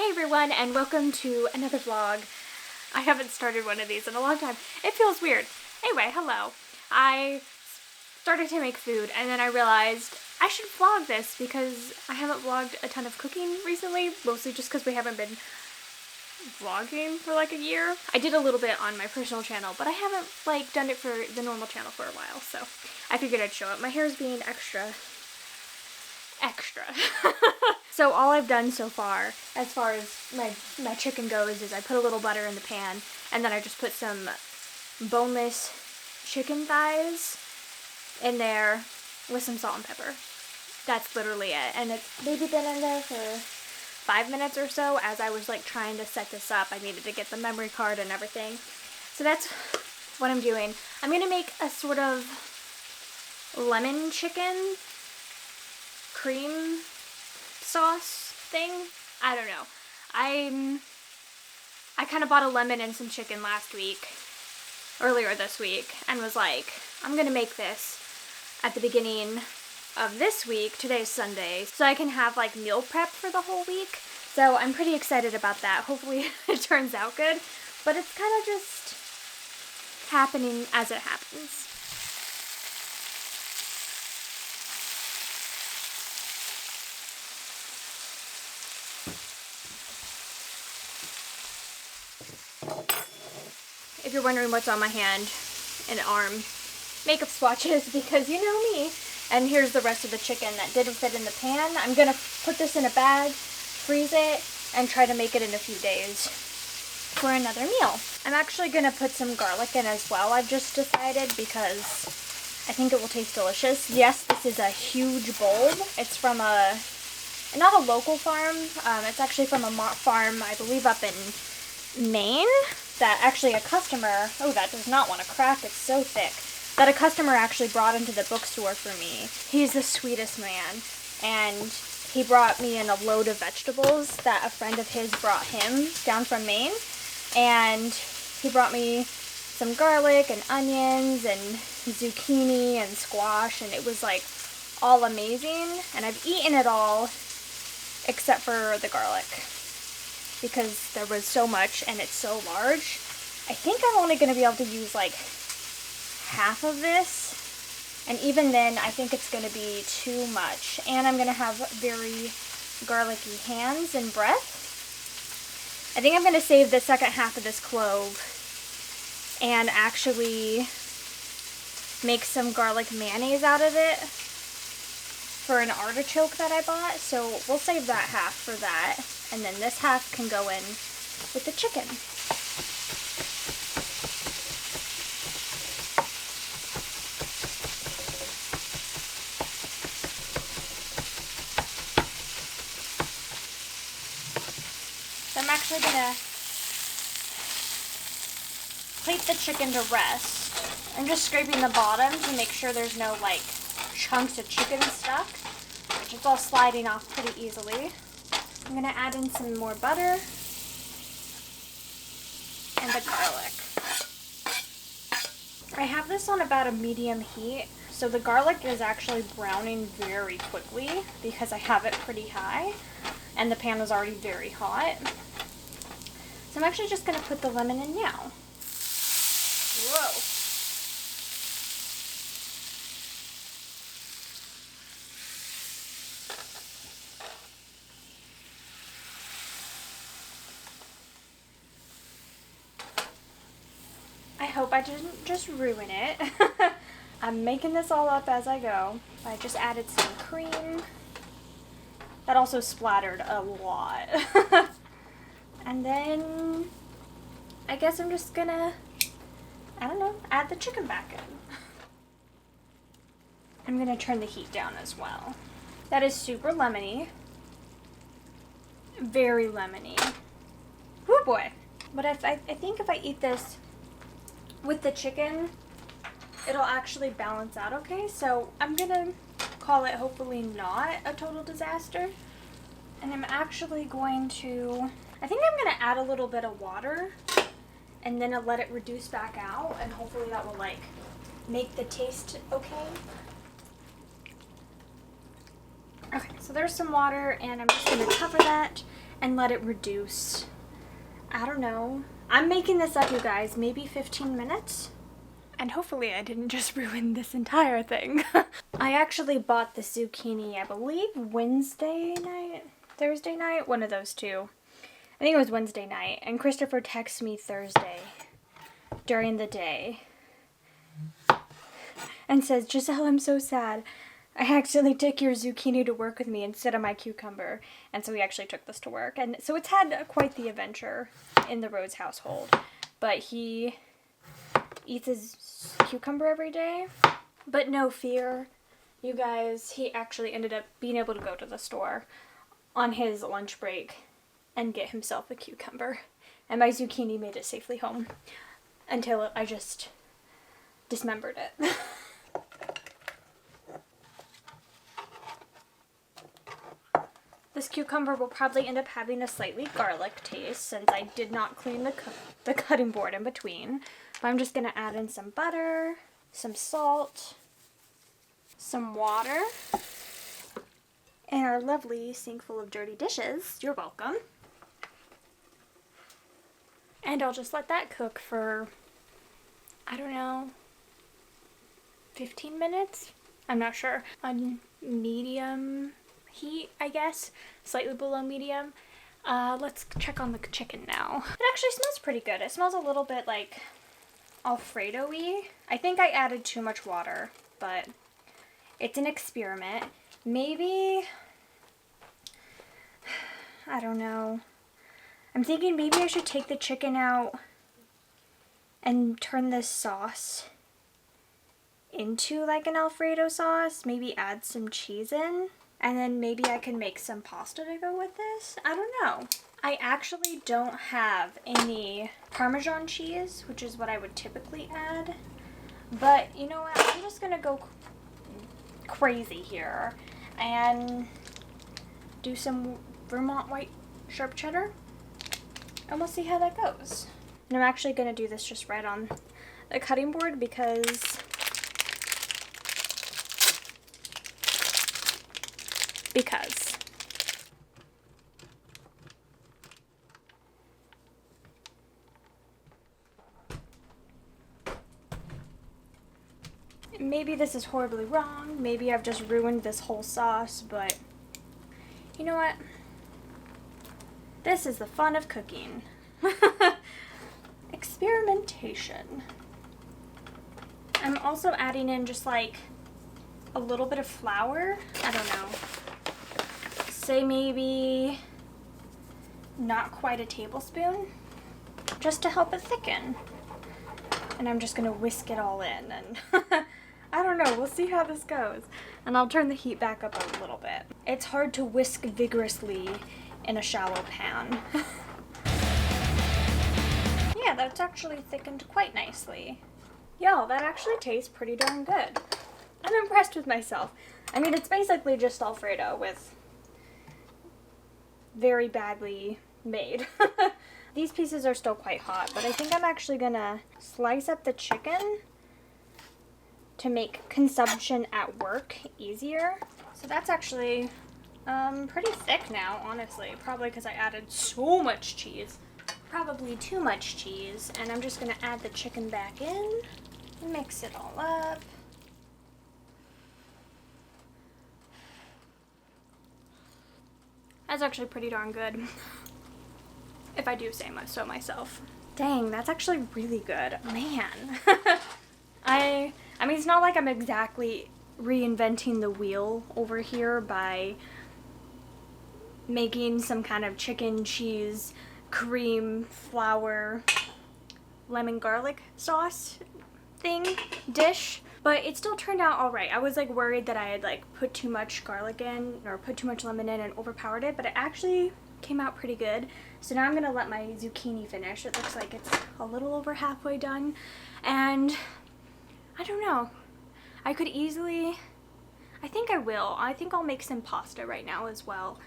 Hey everyone, and welcome to another vlog. I haven't started one of these in a long time. It feels weird. Anyway, hello. I started to make food and then I realized I should vlog this because I haven't vlogged a ton of cooking recently, mostly just because we haven't been vlogging for like a year. I did a little bit on my personal channel, but I haven't done it for the normal channel for a while, so I figured I'd show it. My hair's being extra. So all I've done so far, as far as my chicken goes, is I put a little butter in the pan, and then I just put some boneless chicken thighs in there with some salt and pepper. That's literally it. And it's maybe been in there for 5 minutes or so. As I was trying to set this up, I needed to get the memory card and everything. So that's what I'm doing. I'm gonna make a sort of lemon chicken cream sauce thing. I don't know. I kind of bought a lemon and some chicken earlier this week, and was like, I'm gonna make this at the beginning of this week. Today's Sunday, so I can have meal prep for the whole week. So I'm pretty excited about that. Hopefully it turns out good, but it's kind of just happening as it happens. If you're wondering what's on my hand and arm, makeup swatches, because you know me. And here's the rest of the chicken that didn't fit in the pan. I'm gonna put this in a bag, freeze it, and try to make it in a few days for another meal. I'm actually gonna put some garlic in as well, I've just decided, because I think it will taste delicious. Yes, this is a huge bulb. It's from not a local farm. It's actually from a farm, I believe, up in Maine, that actually a customer, oh, that does not want to crack, it's so thick, that a customer actually brought into the bookstore for me. He's the sweetest man, and he brought me in a load of vegetables that a friend of his brought him down from Maine, and he brought me some garlic and onions and zucchini and squash, and it was all amazing, and I've eaten it all except for the garlic, because there was so much and it's so large. I think I'm only going to be able to use half of this, and even then I think it's going to be too much, and I'm going to have very garlicky hands and breath. I think I'm going to save the second half of this clove and actually make some garlic mayonnaise out of it for an artichoke that I bought, so we'll save that half for that. And then this half can go in with the chicken. So I'm actually gonna plate the chicken to rest. I'm just scraping the bottom to make sure there's no chunks of chicken stuck, which is all sliding off pretty easily. I'm going to add in some more butter and the garlic. I have this on about a medium heat, so the garlic is actually browning very quickly because I have it pretty high and the pan is already very hot. So I'm actually just going to put the lemon in now. Whoa. I hope I didn't just ruin it. I'm making this all up as I go. I just added some cream. That also splattered a lot. And then I guess I'm just gonna, I don't know, add the chicken back in. I'm gonna turn the heat down as well. That is super lemony. Very lemony. Whoo boy. But I think if I eat this with the chicken, it'll actually balance out okay. So I'm gonna call it hopefully not a total disaster. And I'm actually going to, I think I'm gonna add a little bit of water and then I'll let it reduce back out, and hopefully that will make the taste okay. Okay, so there's some water, and I'm just gonna cover that and let it reduce. I don't know. I'm making this up, you guys. Maybe 15 minutes? And hopefully I didn't just ruin this entire thing. I actually bought the zucchini, I believe, Wednesday night? Thursday night? One of those two. I think it was Wednesday night. And Christopher texted me Thursday during the day and says, Giselle, I'm so sad. I accidentally took your zucchini to work with me instead of my cucumber. And so we actually took this to work. And so it's had quite the adventure in the Rhodes household. But he eats his cucumber every day. But no fear, you guys, he actually ended up being able to go to the store on his lunch break and get himself a cucumber. And my zucchini made it safely home until I just dismembered it. This cucumber will probably end up having a slightly garlic taste since I did not clean the cutting board in between. But I'm just going to add in some butter, some salt, some water, and our lovely sink full of dirty dishes. You're welcome. And I'll just let that cook for, I don't know, 15 minutes? I'm not sure. On medium heat, I guess. Slightly below medium. Let's check on the chicken now. It actually smells pretty good. It smells a little bit like Alfredo-y. I think I added too much water, but it's an experiment. Maybe, I don't know. I'm thinking maybe I should take the chicken out and turn this sauce into like an Alfredo sauce. Maybe add some cheese in. And then maybe I can make some pasta to go with this. I don't know. I actually don't have any Parmesan cheese, which is what I would typically add. But you know what? I'm just going to go crazy here and do some Vermont white sharp cheddar. And we'll see how that goes. And I'm actually going to do this just right on the cutting board because maybe this is horribly wrong. Maybe I've just ruined this whole sauce, but you know what? This is the fun of cooking. Experimentation. I'm also adding in just like a little bit of flour. I don't know. Say maybe not quite a tablespoon, just to help it thicken. And I'm just gonna whisk it all in and I don't know, we'll see how this goes. And I'll turn the heat back up a little bit. It's hard to whisk vigorously in a shallow pan. Yeah, that's actually thickened quite nicely. Yo, that actually tastes pretty darn good. I'm impressed with myself. I mean, it's basically just Alfredo with very badly made. These pieces are still quite hot, but I think I'm actually gonna slice up the chicken to make consumption at work easier. So that's actually pretty thick now, honestly. Probably because I added so much cheese. Probably too much cheese. And I'm just gonna add the chicken back in and mix it all up. That's actually pretty darn good, if I do say so myself. Dang, that's actually really good. Man. I mean, it's not like I'm exactly reinventing the wheel over here by making some kind of chicken, cheese, cream, flour, lemon garlic sauce dish. But it still turned out alright. I was like worried that I had like put too much garlic in or put too much lemon in and overpowered it, but it actually came out pretty good. So now I'm gonna let my zucchini finish. It looks like it's a little over halfway done. And I don't know. I could easily, I think I will. I think I'll make some pasta right now as well.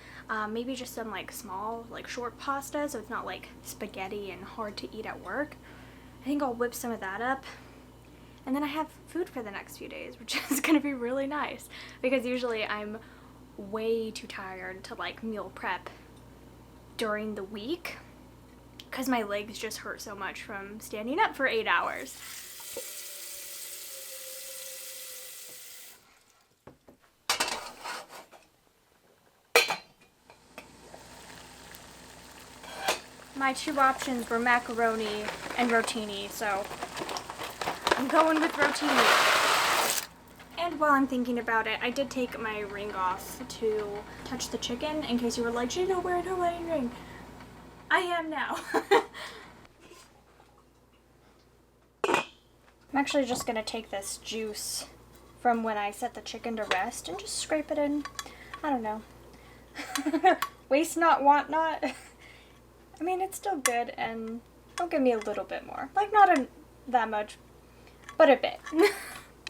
Maybe just some like small, like short pasta so it's not like spaghetti and hard to eat at work. I think I'll whip some of that up. And then I have food for the next few days, which is going to be really nice. Because usually I'm way too tired to like meal prep during the week because my legs just hurt so much from standing up for 8 hours. My two options were macaroni and rotini, so I'm going with rotini. And while I'm thinking about it, I did take my ring off to touch the chicken in case you were like, she don't wear no wedding ring. I am now. I'm actually just gonna take this juice from when I set the chicken to rest and just scrape it in. I don't know. Waste not, want not. I mean, it's still good, and don't give me a little bit more. Like, not that much, but a bit.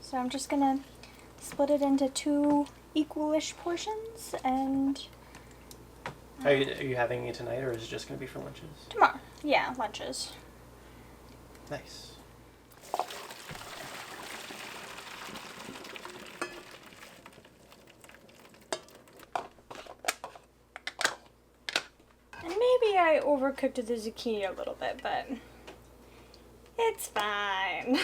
So I'm just gonna split it into 2 equal-ish portions, and... Are you having it tonight, or is it just gonna be for lunches? Tomorrow. Yeah, lunches. Nice. Maybe I overcooked the zucchini a little bit, but it's fine.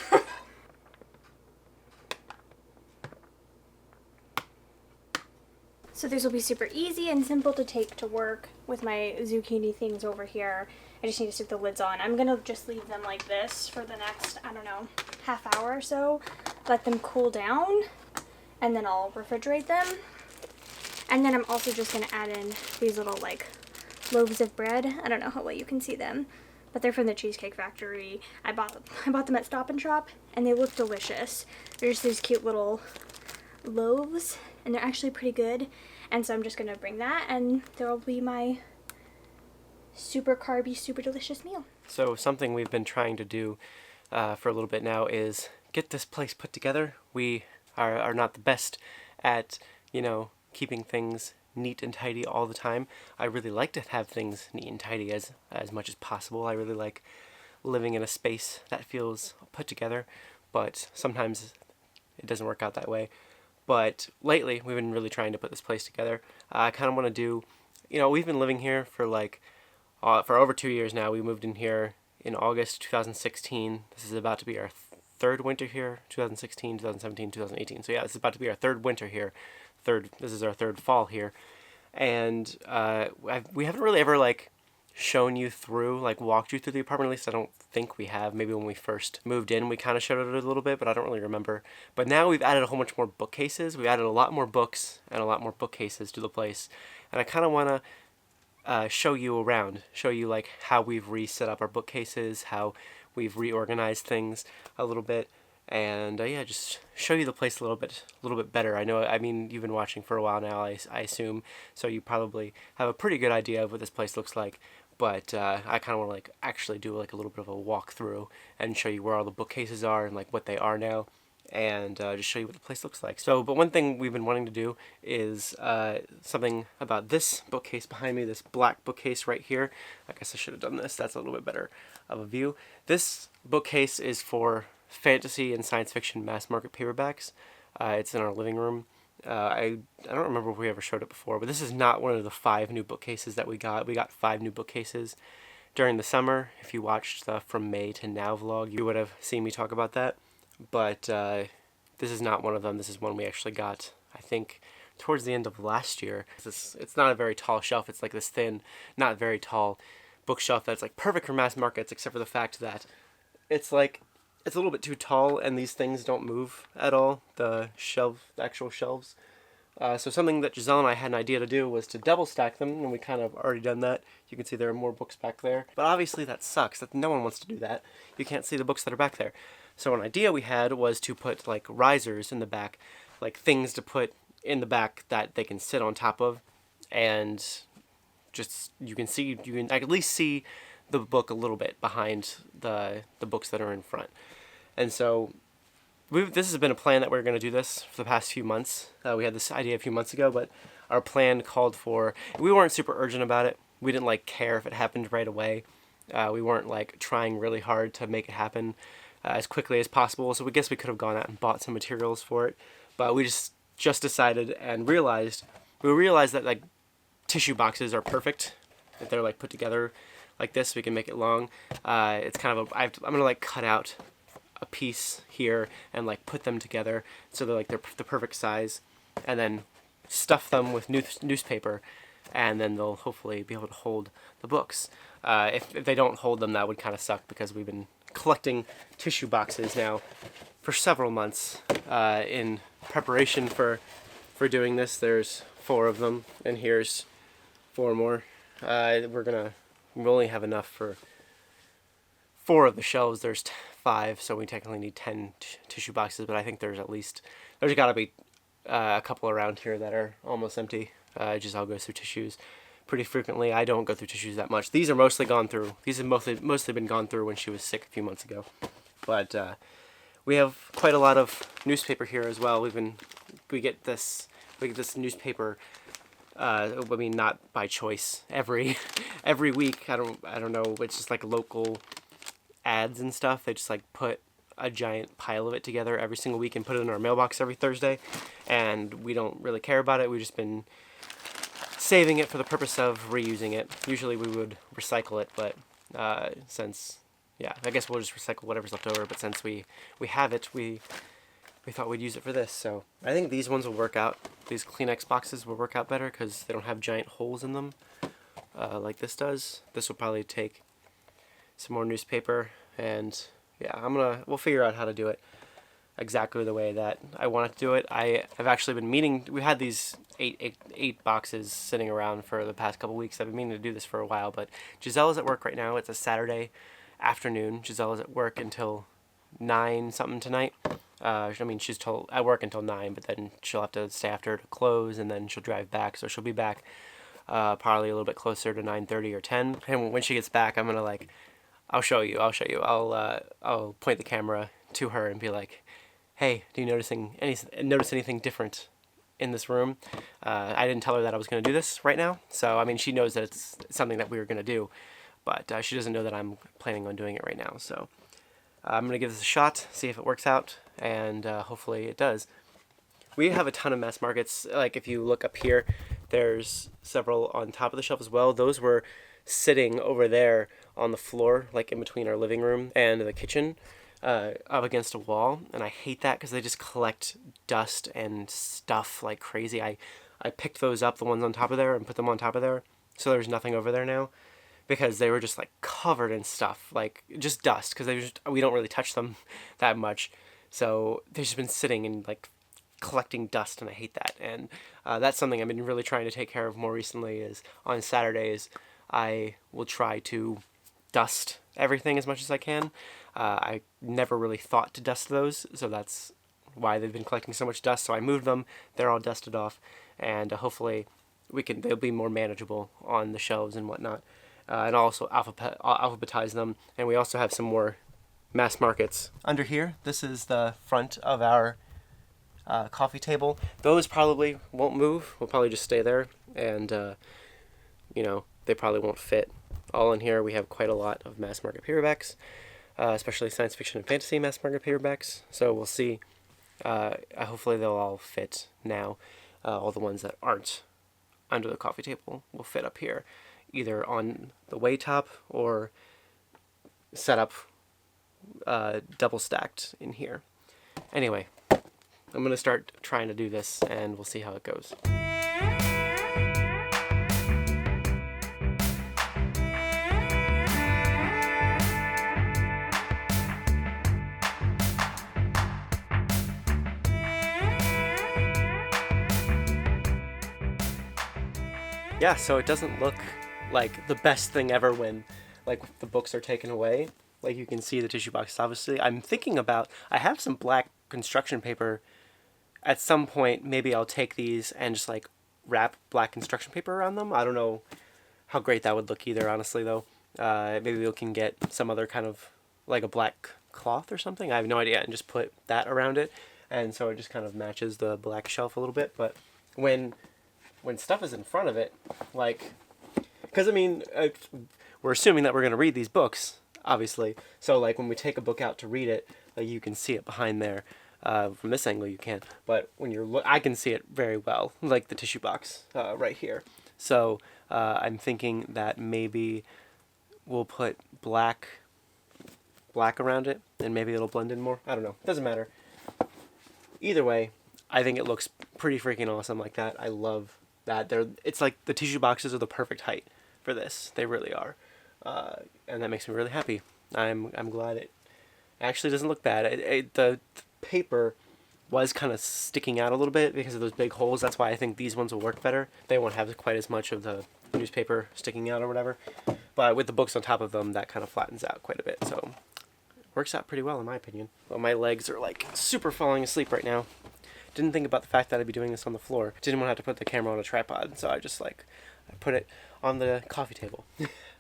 So these will be super easy and simple to take to work with my zucchini things over here. I just need to stick the lids on. I'm gonna just leave them like this for the next, I don't know, half hour or so. Let them cool down, and then I'll refrigerate them. And then I'm also just gonna add in these little like loaves of bread. I don't know how well you can see them, but they're from the Cheesecake Factory. I bought them at Stop and Shop, and they look delicious. They're just these cute little loaves, and they're actually pretty good. And so I'm just gonna bring that, and there will be my super carby, super delicious meal. So something we've been trying to do for a little bit now is get this place put together. We are not the best at, you know, keeping things neat and tidy all the time. I really like to have things neat and tidy as much as possible. I really like living in a space that feels put together, but sometimes it doesn't work out that way. But lately, we've been really trying to put this place together. I kind of want to do, you know, we've been living here for for over 2 years now. We moved in here in August 2016. This is about to be our third winter here, 2016, 2017, 2018. So yeah, this is about to be our third winter here. This is our third fall here. And we haven't really ever like shown you through, like walked you through the apartment. At least I don't think we have. Maybe when we first moved in, we kind of showed it a little bit, but I don't really remember. But now we've added a whole bunch more bookcases. We've added a lot more books and a lot more bookcases to the place. And I kind of want to show you around, show you like how we've reset up our bookcases, how we've reorganized things a little bit. And yeah, just show you the place a little bit better. I know, I mean, you've been watching for a while now, I assume, so you probably have a pretty good idea of what this place looks like. But I kind of want to like actually do like a little bit of a walkthrough and show you where all the bookcases are and like what they are now, and just show you what the place looks like. So, but one thing we've been wanting to do is something about this bookcase behind me, this black bookcase right here. I guess I should have done this. That's a little bit better of a view. This bookcase is for fantasy and science fiction mass market paperbacks. It's in our living room. I don't remember if we ever showed it before, but this is not one of the 5 new bookcases that we got. We got 5 new bookcases during the summer. If you watched the From May to Now vlog, you would have seen me talk about that. But this is not one of them. This is one we actually got, I think, towards the end of last year. It's not a very tall shelf. It's like this thin, not very tall bookshelf that's like perfect for mass markets, except for the fact that it's like it's a little bit too tall, and these things don't move at all, the actual shelves. So something that Giselle and I had an idea to do was to double stack them, and we kind of already done that. You can see there are more books back there. But obviously that sucks, that no one wants to do that. You can't see the books that are back there. So an idea we had was to put like risers in the back, like things to put in the back that they can sit on top of, and just you can at least see the book a little bit behind the books that are in front. And so this has been a plan that we're going to do this for the past few months. We had this idea a few months ago, but our plan called for, we weren't super urgent about it. We didn't like care if it happened right away. We weren't like trying really hard to make it happen as quickly as possible. So we guess we could have gone out and bought some materials for it, but we just decided and realized that like tissue boxes are perfect if they're like put together like this, we can make it long. It's kind of I'm gonna like cut out a piece here and like put them together so they're like they're the perfect size, and then stuff them with newspaper, and then they'll hopefully be able to hold the books. If they don't hold them, that would kind of suck, because we've been collecting tissue boxes now for several months in preparation for doing this. There's 4 of them, and here's 4 more. We only have enough for 4 of the shelves. There's 5, so we technically need 10 tissue boxes, but I think there's got to be a couple around here that are almost empty. Giselle goes through tissues pretty frequently. I don't go through tissues that much. These are mostly gone through. These have mostly been gone through when she was sick a few months ago. But we have quite a lot of newspaper here as well. We get this newspaper. I mean, not by choice. Every week. I don't know. It's just like local ads and stuff. They just like put a giant pile of it together every single week and put it in our mailbox every Thursday, and we don't really care about it. We've just been saving it for the purpose of reusing it. Usually we would recycle it, but I guess we'll just recycle whatever's left over, but since we have it, we thought we'd use it for this. So I think these ones will work out. These Kleenex boxes will work out better because they don't have giant holes in them like this does. This will probably take some more newspaper, and yeah, we'll figure out how to do it exactly the way that I want to do it. I have actually been meaning. We had these eight boxes sitting around for the past couple weeks. I've been meaning to do this for a while, but Giselle is at work right now. It's a Saturday afternoon. Giselle is at work until 9 something tonight. I mean, she's told at work until 9, but then she'll have to stay after to close, and then she'll drive back. So she'll be back probably a little bit closer to 9:30 or 10. And when she gets back, I'm gonna I'll show you. I'll point the camera to her and be like, "Hey, do you notice anything different in this room?" I didn't tell her that I was going to do this right now, so I mean, she knows that it's something that we were going to do, but she doesn't know that I'm planning on doing it right now. So I'm going to give this a shot, see if it works out, and hopefully it does. We have a ton of mass markets. Like if you look up here, there's several on top of the shelf as well. Those were sitting over there on the floor, like in between our living room and the kitchen, up against a wall, and I hate that because they just collect dust and stuff like crazy. I picked those up, the ones on top of there, and put them on top of there, so there's nothing over there now, because they were just like covered in stuff, like just dust, because we don't really touch them that much, so they've just been sitting and like collecting dust, and I hate that. And that's something I've been really trying to take care of more recently. Is on Saturdays I will try to dust everything as much as I can. I never really thought to dust those, so that's why they've been collecting so much dust. So I moved them; they're all dusted off, and hopefully they'll be more manageable on the shelves and whatnot. And also alphabetize them. And we also have some more mass markets under here. This is the front of our coffee table. Those probably won't move. We'll probably just stay there, and they probably won't fit all in here. We have quite a lot of mass market paperbacks, especially science fiction and fantasy mass market paperbacks. So we'll see. Hopefully they'll all fit now. All the ones that aren't under the coffee table will fit up here, either on the way top or set up double stacked in here. Anyway, I'm going to start trying to do this, and we'll see how it goes. Yeah, so it doesn't look like the best thing ever when like the books are taken away. Like you can see the tissue boxes, obviously. I'm thinking about, I have some black construction paper. At some point, maybe I'll take these and just like wrap black construction paper around them. I don't know how great that would look either, honestly, though. Maybe we can get some other kind of, like a black cloth or something. I have no idea, and just put that around it. And so it just kind of matches the black shelf a little bit. But when stuff is in front of it, like, because I mean, we're assuming that we're going to read these books, obviously. So like when we take a book out to read it, like you can see it behind there. From this angle you can't, but when I can see it very well, like the tissue box right here. So I'm thinking that maybe we'll put black around it, and maybe it'll blend in more. I don't know. Doesn't matter. Either way, I think it looks pretty freaking awesome like that. I love that. It's like the tissue boxes are the perfect height for this. They really are. And that makes me really happy. I'm glad it actually doesn't look bad. The paper was kind of sticking out a little bit because of those big holes. That's why I think these ones will work better. They won't have quite as much of the newspaper sticking out or whatever. But with the books on top of them, that kind of flattens out quite a bit. So works out pretty well in my opinion. Well, my legs are like super falling asleep right now. Didn't think about the fact that I'd be doing this on the floor. Didn't want to have to put the camera on a tripod, so I just I put it on the coffee table.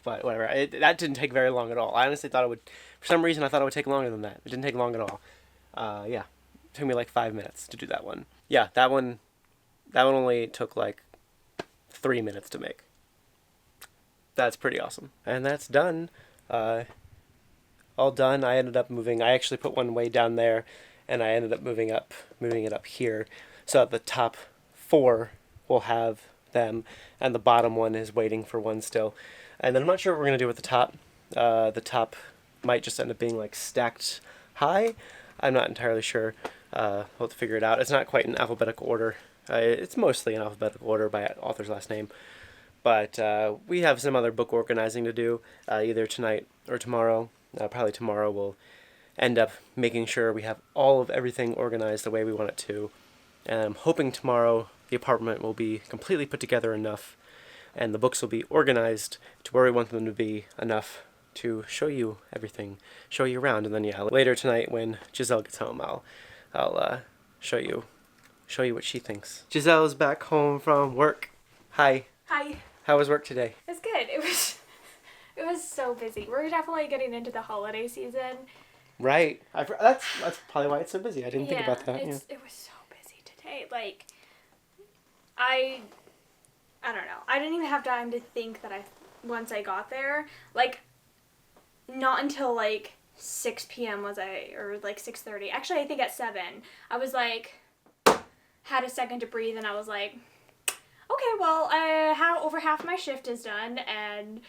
But whatever, that didn't take very long at all. I honestly thought it would, for some reason I thought it would take longer than that. It didn't take long at all. Yeah, it took me like 5 minutes to do that one. Yeah, that one only took like 3 minutes to make. That's pretty awesome. And that's done. All done. I ended up moving, I actually put one way down there, and I ended up moving it up here. So the top 4 will have them, and the bottom one is waiting for one still. And then I'm not sure what we're going to do with the top. The top might just end up being like stacked high. I'm not entirely sure. We'll have to figure it out. It's not quite in alphabetical order. It's mostly in alphabetical order by author's last name. But we have some other book organizing to do, either tonight or tomorrow. Probably tomorrow we'll end up making sure we have all of everything organized the way we want it to. And I'm hoping tomorrow the apartment will be completely put together enough, and the books will be organized to where we want them to be enough to show you everything, show you around. And then yeah, later tonight when Giselle gets home, I'll show you what she thinks. Giselle's back home from work. Hi. Hi. How was work today? It was good. It was so busy. We're definitely getting into the holiday season. Right. That's probably why it's so busy. I didn't think about that. It was so busy today. Like, I don't know. I didn't even have time to think that once I got there, like, not until like 6 p.m. or like 6:30. Actually, I think at 7, I was like, had a second to breathe, and I was like, okay, well, over half my shift is done, and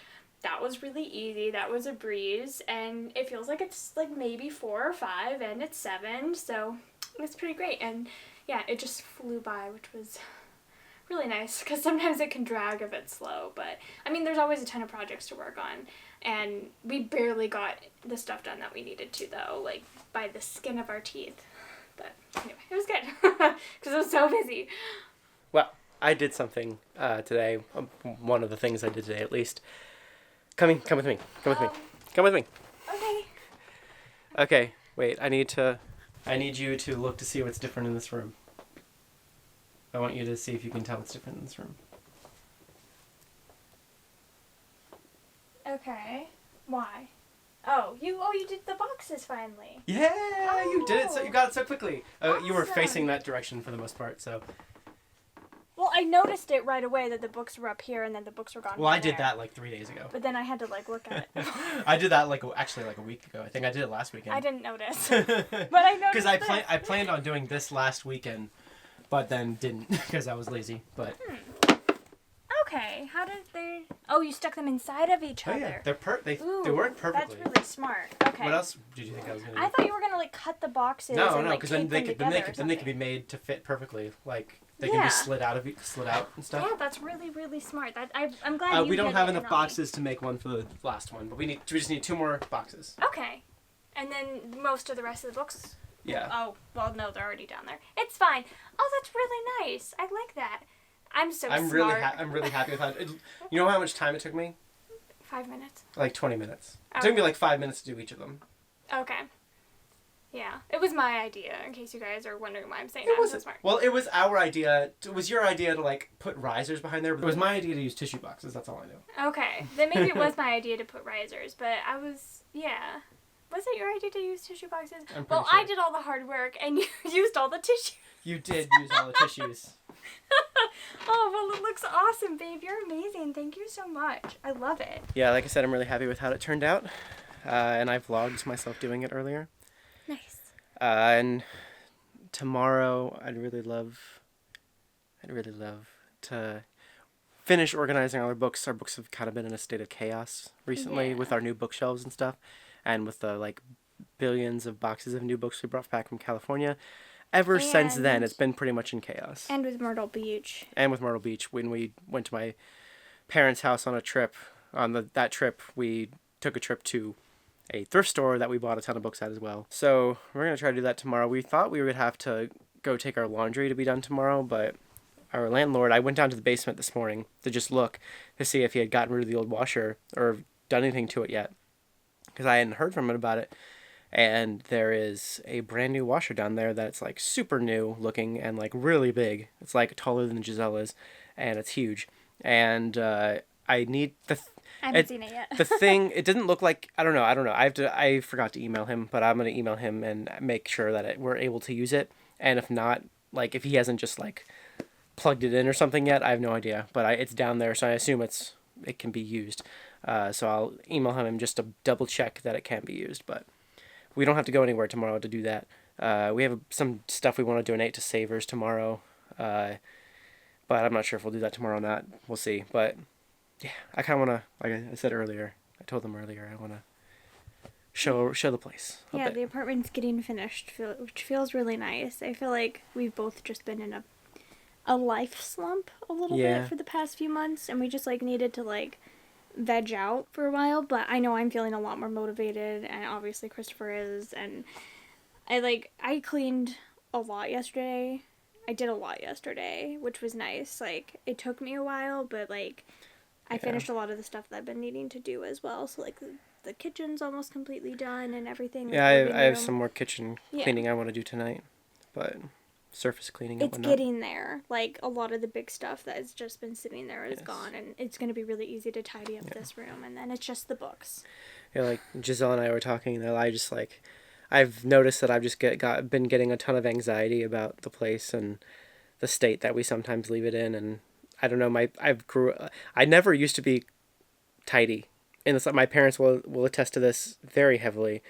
that was really easy. That was a breeze, and it feels like it's like maybe 4 or 5, and it's 7, so it's pretty great. And yeah, it just flew by, which was really nice, because sometimes it can drag if it's slow, but I mean, there's always a ton of projects to work on, and we barely got the stuff done that we needed to, though, like by the skin of our teeth. But anyway, it was good, because it was so busy. Well, I did something today. One of the things I did today, at least. Come with me. Come with me. Okay. Okay. Wait. I need you to look to see what's different in this room. I want you to see if you can tell what's different in this room. Okay. Why? Oh, you did the boxes finally. Yeah, you did it. So you got it so quickly. You were Awesome. facing that direction for the most part, so. Well, I noticed it right away that the books were up here and then the books were gone. Well, I from did there. that like 3 days ago. But then I had to like look at it. I did that actually like a week ago. I think I did it last weekend. I didn't notice. But I noticed. Because I planned on doing this last weekend, but then didn't because I was lazy. But Okay, how did they? Oh, you stuck them inside of each oh other. yeah, they work perfectly. That's really smart. Okay. What else did you think I was gonna do? I thought you were gonna like cut the boxes. No, and, like, because then tape them together or they could be made to fit perfectly. Like they can be slid out and stuff. Yeah, that's really really smart. I'm glad you. We don't did have it enough and not me. boxes to make one for the last one, but we just need 2 more boxes. Okay, and then most of the rest of the books. Yeah. Oh well, no, they're already down there. It's fine. Oh, that's really nice. I like that. I'm so smart. I'm really happy with that. You know how much time it took me? 5 minutes. Like 20 minutes. Oh. It took me like 5 minutes to do each of them. Okay. Yeah, it was my idea. In case you guys are wondering why I'm saying It I'm so wasn't. smart. Well, it was our idea. It was your idea to like put risers behind there. But it was my idea to use tissue boxes. That's all I knew. Okay, then maybe it was my idea to put risers, but yeah. Was it your idea to use tissue boxes? I'm pretty Well, sure. I did all the hard work, and you used all the tissue. You did use all the tissues. Oh, well, it looks awesome, babe. You're amazing. Thank you so much. I love it. Yeah, like I said, I'm really happy with how it turned out. And I vlogged myself doing it earlier. Nice. And tomorrow, I'd really love to finish organizing our books. Our books have kind of been in a state of chaos recently Yeah. with our new bookshelves and stuff, and with the like billions of boxes of new books we brought back from California. Ever since then, it's been pretty much in chaos. And with Myrtle Beach. And with Myrtle Beach, when we went to my parents' house on a trip, that trip we took a trip to a thrift store that we bought a ton of books at as well. So we're gonna try to do that tomorrow. We thought we would have to go take our laundry to be done tomorrow, but our landlord, I went down to the basement this morning to just look to see if he had gotten rid of the old washer or done anything to it yet, because I hadn't heard from him about it. And there is a brand new washer down there that's like super new looking and like really big. It's like taller than Gisella's, and it's huge. And I need I haven't seen it yet. the thing. It didn't look like, I don't know. I forgot to email him, but I'm gonna email him and make sure that we're able to use it. And if not, like if he hasn't just like plugged it in or something yet, I have no idea. But it's down there, so I assume it can be used. So I'll email him just to double check that it can be used. But we don't have to go anywhere tomorrow to do that. We have some stuff we want to donate to Savers tomorrow, but I'm not sure if we'll do that tomorrow or not. We'll see. But yeah, I kind of want to, like I said earlier, I told them earlier, I want to show the place. Yeah, the apartment's getting finished, which feels really nice. I feel like we've both just been in a life slump a little bit for the past few months, and we just like needed to like veg out for a while, but I know I'm feeling a lot more motivated, and obviously Christopher is, and I cleaned a lot yesterday. I did a lot yesterday, which was nice. Like, it took me a while, but like I finished a lot of the stuff that I've been needing to do as well. So like the kitchen's almost completely done and everything. Yeah, I have some more kitchen cleaning I want to do tonight, but surface cleaning and whatnot. It's getting there. Like, a lot of the big stuff that has just been sitting there is gone, and it's going to be really easy to tidy up this room, and then it's just the books. Yeah, like Giselle and I were talking, that I just like, I've noticed that I've just been getting a ton of anxiety about the place and the state that we sometimes leave it in, and I don't know, I never used to be tidy, and my parents will attest to this very heavily,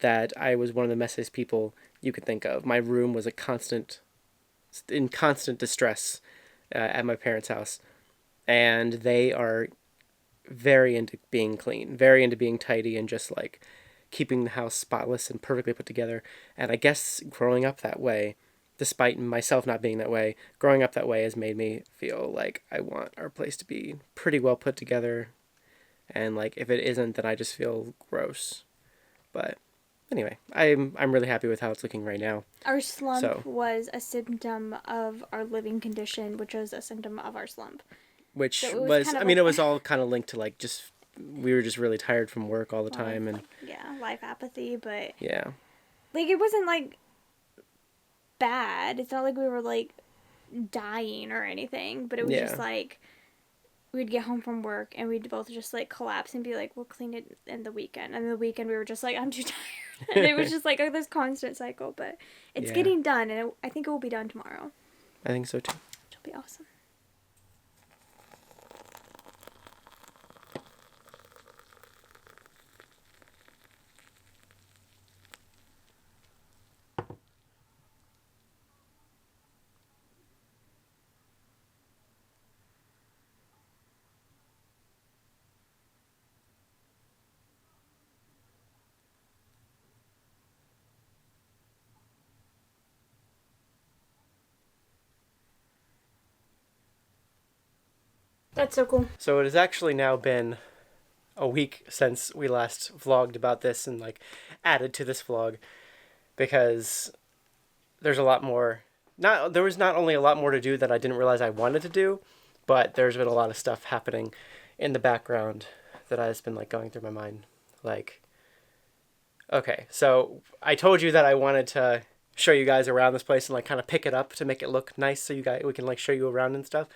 that I was one of the messiest people you could think of. My room was in constant distress at my parents' house, and they are very into being clean, very into being tidy, and just like keeping the house spotless and perfectly put together. And I guess growing up that way, despite myself not being that way, growing up that way has made me feel like I want our place to be pretty well put together, and like if it isn't, then I just feel gross. But anyway, I'm really happy with how it's looking right now. Our slump was a symptom of our living condition, which was a symptom of our slump. Which was, I mean, it was all kind of linked to like just, we were just really tired from work all the time, and life apathy, but like it wasn't like bad. It's not like we were like dying or anything, but it was just like we'd get home from work and we'd both just like collapse and be like, we'll clean it in the weekend. And the weekend we were just like, I'm too tired. And it was just like this constant cycle, but it's getting done, and I think it will be done tomorrow. I think so too. It'll be awesome. That's so cool. So it has actually now been a week since we last vlogged about this and like added to this vlog, because there's a lot more. There was not only a lot more to do that I didn't realize I wanted to do, but there's been a lot of stuff happening in the background that has been like going through my mind. Like, okay, so I told you that I wanted to show you guys around this place and like kind of pick it up to make it look nice, so we can like show you around and stuff.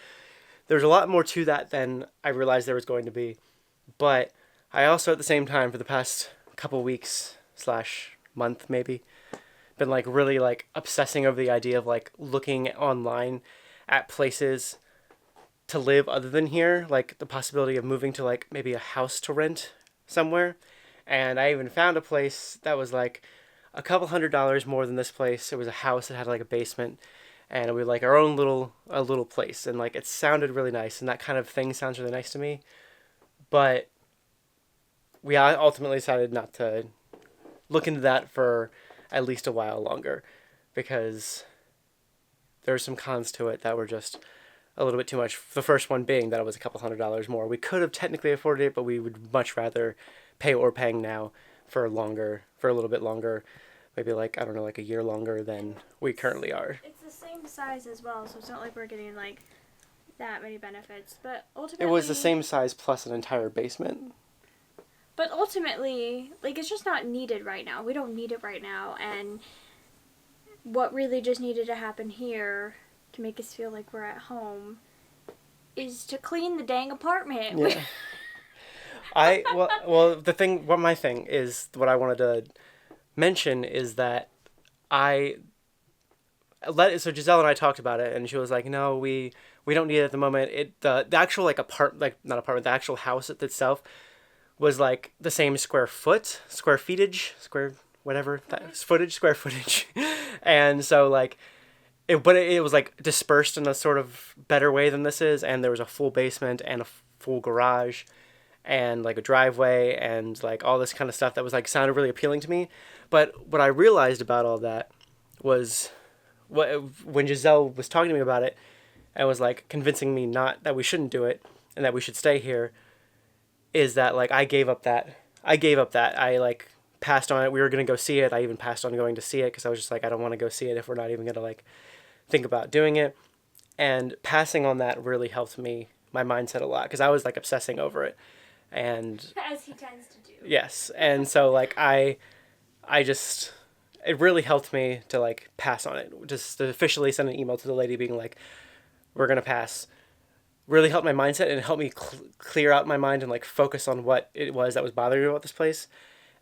There's a lot more to that than I realized there was going to be. But I also, at the same time, for the past couple weeks / month maybe, been like really like obsessing over the idea of like looking online at places to live other than here, like the possibility of moving to like maybe a house to rent somewhere. And I even found a place that was like a couple $100s more than this place. It was a house that had like a basement, and we like our own little place, and like it sounded really nice, and that kind of thing sounds really nice to me. But we ultimately decided not to look into that for at least a while longer, because there's some cons to it that were just a little bit too much. The first one being that it was a couple $100s more. We could have technically afforded it, but we would much rather pay what we're paying now for a little bit longer, maybe like, I don't know, like a year longer than we currently are. It's the same size as well, so it's not like we're getting like that many benefits. But ultimately, It was the same size plus an entire basement. But ultimately, like, it's just not needed right now. We don't need it right now, and what really just needed to happen here to make us feel like we're at home is to clean the dang apartment. Yeah. My thing is, what I wanted to mention is that so Giselle and I talked about it, and she was like, no, we don't need it at the moment. The actual like not apartment, the actual house itself was like the same square footage, and so like it was like dispersed in a sort of better way than this is, and there was a full basement and a full garage and like a driveway and like all this kind of stuff that was like sounded really appealing to me. But what I realized about all that was when Giselle was talking to me about it and was like convincing me not that we shouldn't do it and that we should stay here, is that like I gave up that. I like passed on it. We were going to go see it. I even passed on going to see it because I was just like, I don't want to go see it if we're not even going to like think about doing it. And passing on that really helped me, my mindset a lot, because I was like obsessing over it. And as he tends to do. Yes. And so like I just, it really helped me to like pass on it. Just to officially send an email to the lady being like, we're going to pass. Really helped my mindset and helped me clear out my mind and like focus on what it was that was bothering me about this place,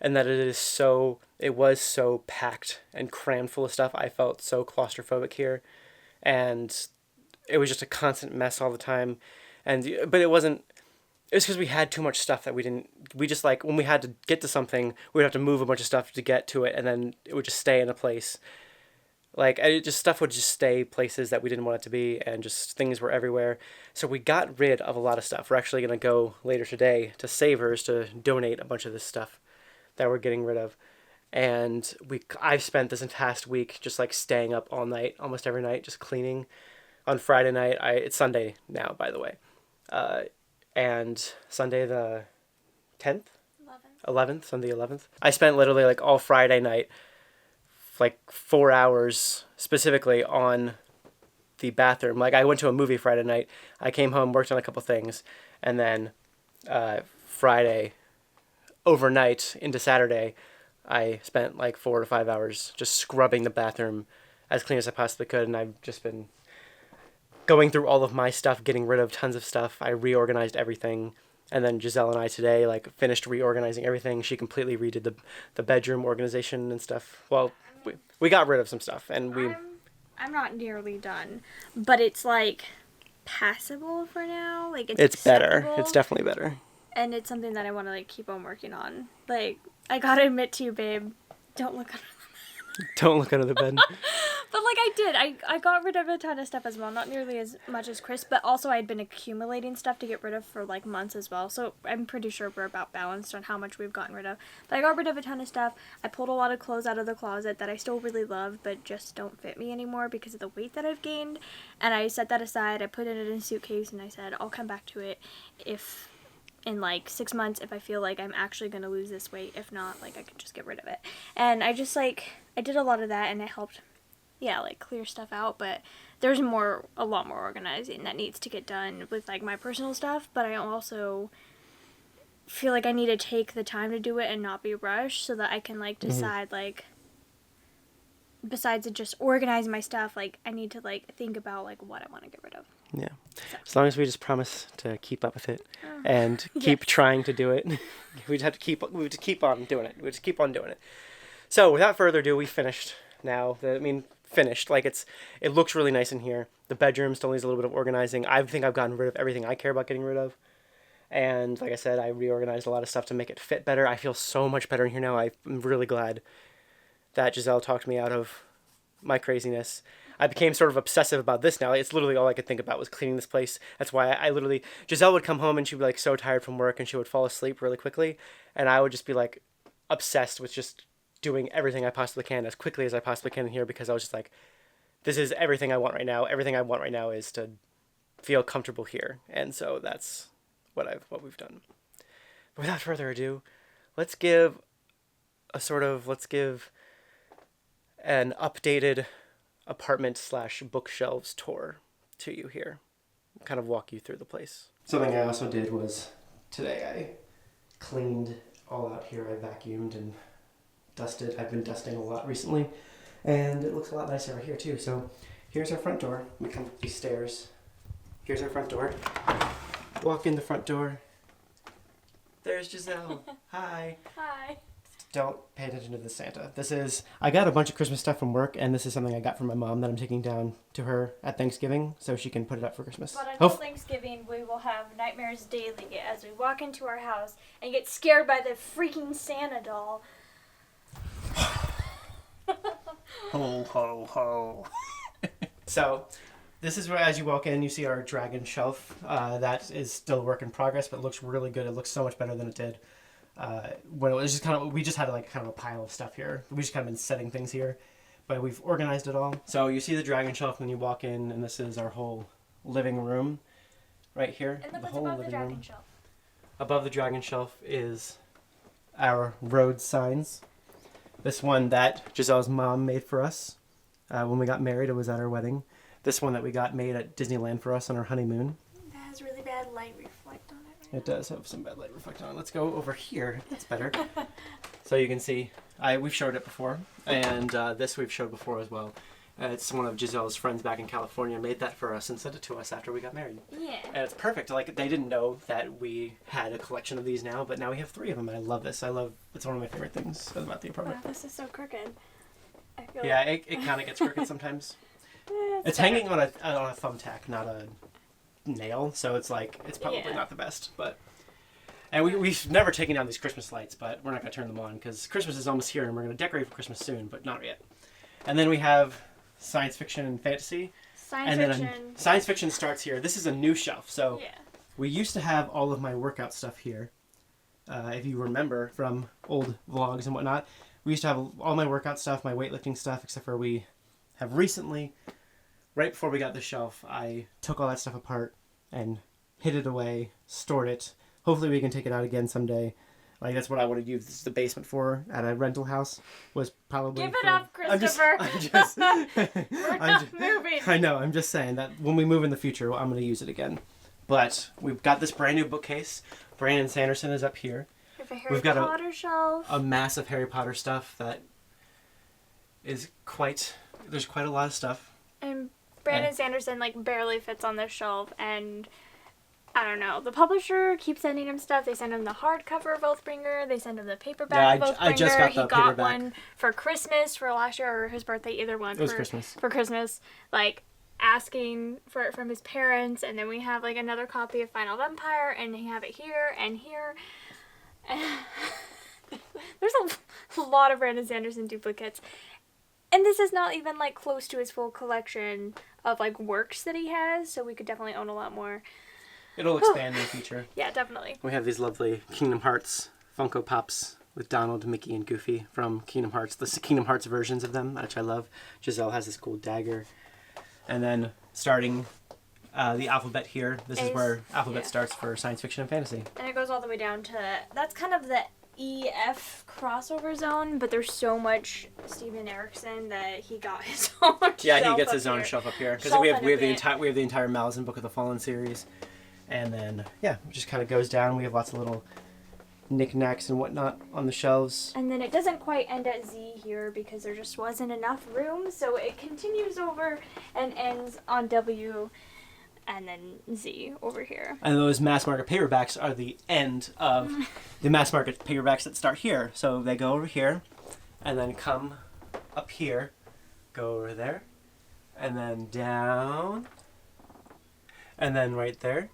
and that it was so packed and crammed full of stuff. I felt so claustrophobic here, and it was just a constant mess all the time. But it was because we had too much stuff that we just like, when we had to get to something, we would have to move a bunch of stuff to get to it, and then it would just stay in a place. Like, stuff would just stay places that we didn't want it to be, and just things were everywhere. So we got rid of a lot of stuff. We're actually going to go later today to Savers to donate a bunch of this stuff that we're getting rid of. And I've spent this past week just like staying up all night, almost every night, just cleaning. On Friday night, it's Sunday now, by the way, and Sunday the 10th? 11th, Sunday 11th. I spent literally like all Friday night, like 4 hours specifically on the bathroom. Like, I went to a movie Friday night. I came home, worked on a couple things, and then Friday overnight into Saturday, I spent like 4 to 5 hours just scrubbing the bathroom as clean as I possibly could, and I've just been going through all of my stuff, getting rid of tons of stuff. I reorganized everything. And then Giselle and I today like finished reorganizing everything. She completely redid the bedroom organization and stuff. Well, we got rid of some stuff, and I'm not nearly done, but it's like passable for now. Like, it's better. It's definitely better. And it's something that I want to like keep on working on. Like, I gotta admit to you, babe, don't look under the bed. Don't look under the bed. But like, I did. I got rid of a ton of stuff as well. Not nearly as much as Chris, but also I had been accumulating stuff to get rid of for like months as well. So I'm pretty sure we're about balanced on how much we've gotten rid of. But I got rid of a ton of stuff. I pulled a lot of clothes out of the closet that I still really love, but just don't fit me anymore because of the weight that I've gained. And I set that aside. I put it in a suitcase, and I said, I'll come back to it if in like 6 months, if I feel like I'm actually going to lose this weight. If not, like, I can just get rid of it. And I just like, I did a lot of that, and it helped, yeah, like clear stuff out. But there's a lot more organizing that needs to get done with like my personal stuff. But I also feel like I need to take the time to do it and not be rushed, so that I can like decide like, besides just organizing my stuff, like I need to like think about like what I want to get rid of. Yeah. So. As long as we just promise to keep up with it and keep trying to do it. We have to keep on doing it. We just keep on doing it. So without further ado, we finished now. Finished. Like, it looks really nice in here. The bedroom still needs a little bit of organizing. I think I've gotten rid of everything I care about getting rid of. And like I said, I reorganized a lot of stuff to make it fit better. I feel so much better in here now. I'm really glad that Giselle talked me out of my craziness. I became sort of obsessive about this now. It's literally all I could think about was cleaning this place. That's why I literally, Giselle would come home and she'd be like so tired from work and she would fall asleep really quickly. And I would just be like obsessed with just doing everything I possibly can as quickly as I possibly can in here, because I was just like, this is everything I want right now. Everything I want right now is to feel comfortable here. And so that's what we've done. But without further ado, let's give an updated apartment / bookshelves tour to you here. Kind of walk you through the place. Something I also did was today I cleaned all out here. I vacuumed and dusted. I've been dusting a lot recently, and it looks a lot nicer here too. So here's our front door. We come up these stairs. Here's our front door. Walk in the front door. There's Giselle. Hi. Hi. Don't pay attention to the Santa. I got a bunch of Christmas stuff from work, and this is something I got from my mom that I'm taking down to her at Thanksgiving so she can put it up for Christmas. But until Thanksgiving, we will have nightmares daily as we walk into our house and get scared by the freaking Santa doll. Ho, ho, ho. So, this is where, as you walk in, you see our dragon shelf. That is still a work in progress, but it looks really good. It looks so much better than it did. When it was just we just had like kind of a pile of stuff here. We just kind of been setting things here, but we've organized it all. So you see the dragon shelf when you walk in, and this is our whole living room right here. And look what's above the dragon shelf. Above the dragon shelf is our Rhodes signs. This one that Giselle's mom made for us when we got married. It was at our wedding. This one that we got made at Disneyland for us on our honeymoon. That has really bad light reflect on it. It does have some bad light reflect on it. Let's go over here. That's better. So you can see, we've showed it before, and this we've showed before as well. It's one of Giselle's friends back in California made that for us and sent it to us after we got married. Yeah. And it's perfect. Like, they didn't know that we had a collection of these now, but now we have 3 of them, and I love this. It's one of my favorite things about the apartment. Wow, this is so crooked. I feel yeah, it kind of gets crooked sometimes. It's hanging on a thumbtack, not a nail, so it's probably not the best, but we've never taken down these Christmas lights, but we're not going to turn them on because Christmas is almost here and we're going to decorate for Christmas soon, but not yet. And then we have science fiction and fantasy. Science fiction starts here. This is a new shelf, so we used to have all of my workout stuff here. If you remember from old vlogs and whatnot, we used to have all my workout stuff, my weightlifting stuff, except for we have recently, right before we got this shelf, I took all that stuff apart and hid it away, stored it. Hopefully we can take it out again someday. Like, that's what I would have used the basement for at a rental house, was probably... Give it up, Christopher! We're not moving! I know, I'm just saying that when we move in the future, I'm going to use it again. But we've got this brand new bookcase. Brandon Sanderson is up here. We've got a Harry Potter shelf. A massive Harry Potter stuff that is there's quite a lot of stuff. And Brandon Sanderson barely fits on this shelf, and I don't know. The publisher keeps sending him stuff. They send him the hardcover of Oathbringer. They send him the paperback of Oathbringer. I just got the He got one for Christmas, for last year, or his birthday, either one. It was Christmas. For Christmas, asking for it from his parents, and then we have another copy of Final Vampire, and we have it here and here. There's a lot of Brandon Sanderson duplicates. And this is not even close to his full collection of works that he has, so we could definitely own a lot more. It'll expand in the future. Yeah, definitely. We have these lovely Kingdom Hearts Funko Pops with Donald, Mickey, and Goofy from Kingdom Hearts. The Kingdom Hearts versions of them, which I love. Giselle has this cool dagger. And then starting the alphabet here, this is where alphabet starts for science fiction and fantasy. And it goes all the way down to, that's kind of the EF crossover zone, but there's so much Steven Erikson that he got his own Yeah, he gets his own shelf up here. Because we have the entire Malazan Book of the Fallen series. And then, it just kind of goes down. We have lots of little knickknacks and whatnot on the shelves. And then it doesn't quite end at Z here because there just wasn't enough room, so it continues over and ends on W and then Z over here. And those mass market paperbacks are the end of the mass market paperbacks that start here. So they go over here and then come up here, go over there, and then down, and then right there,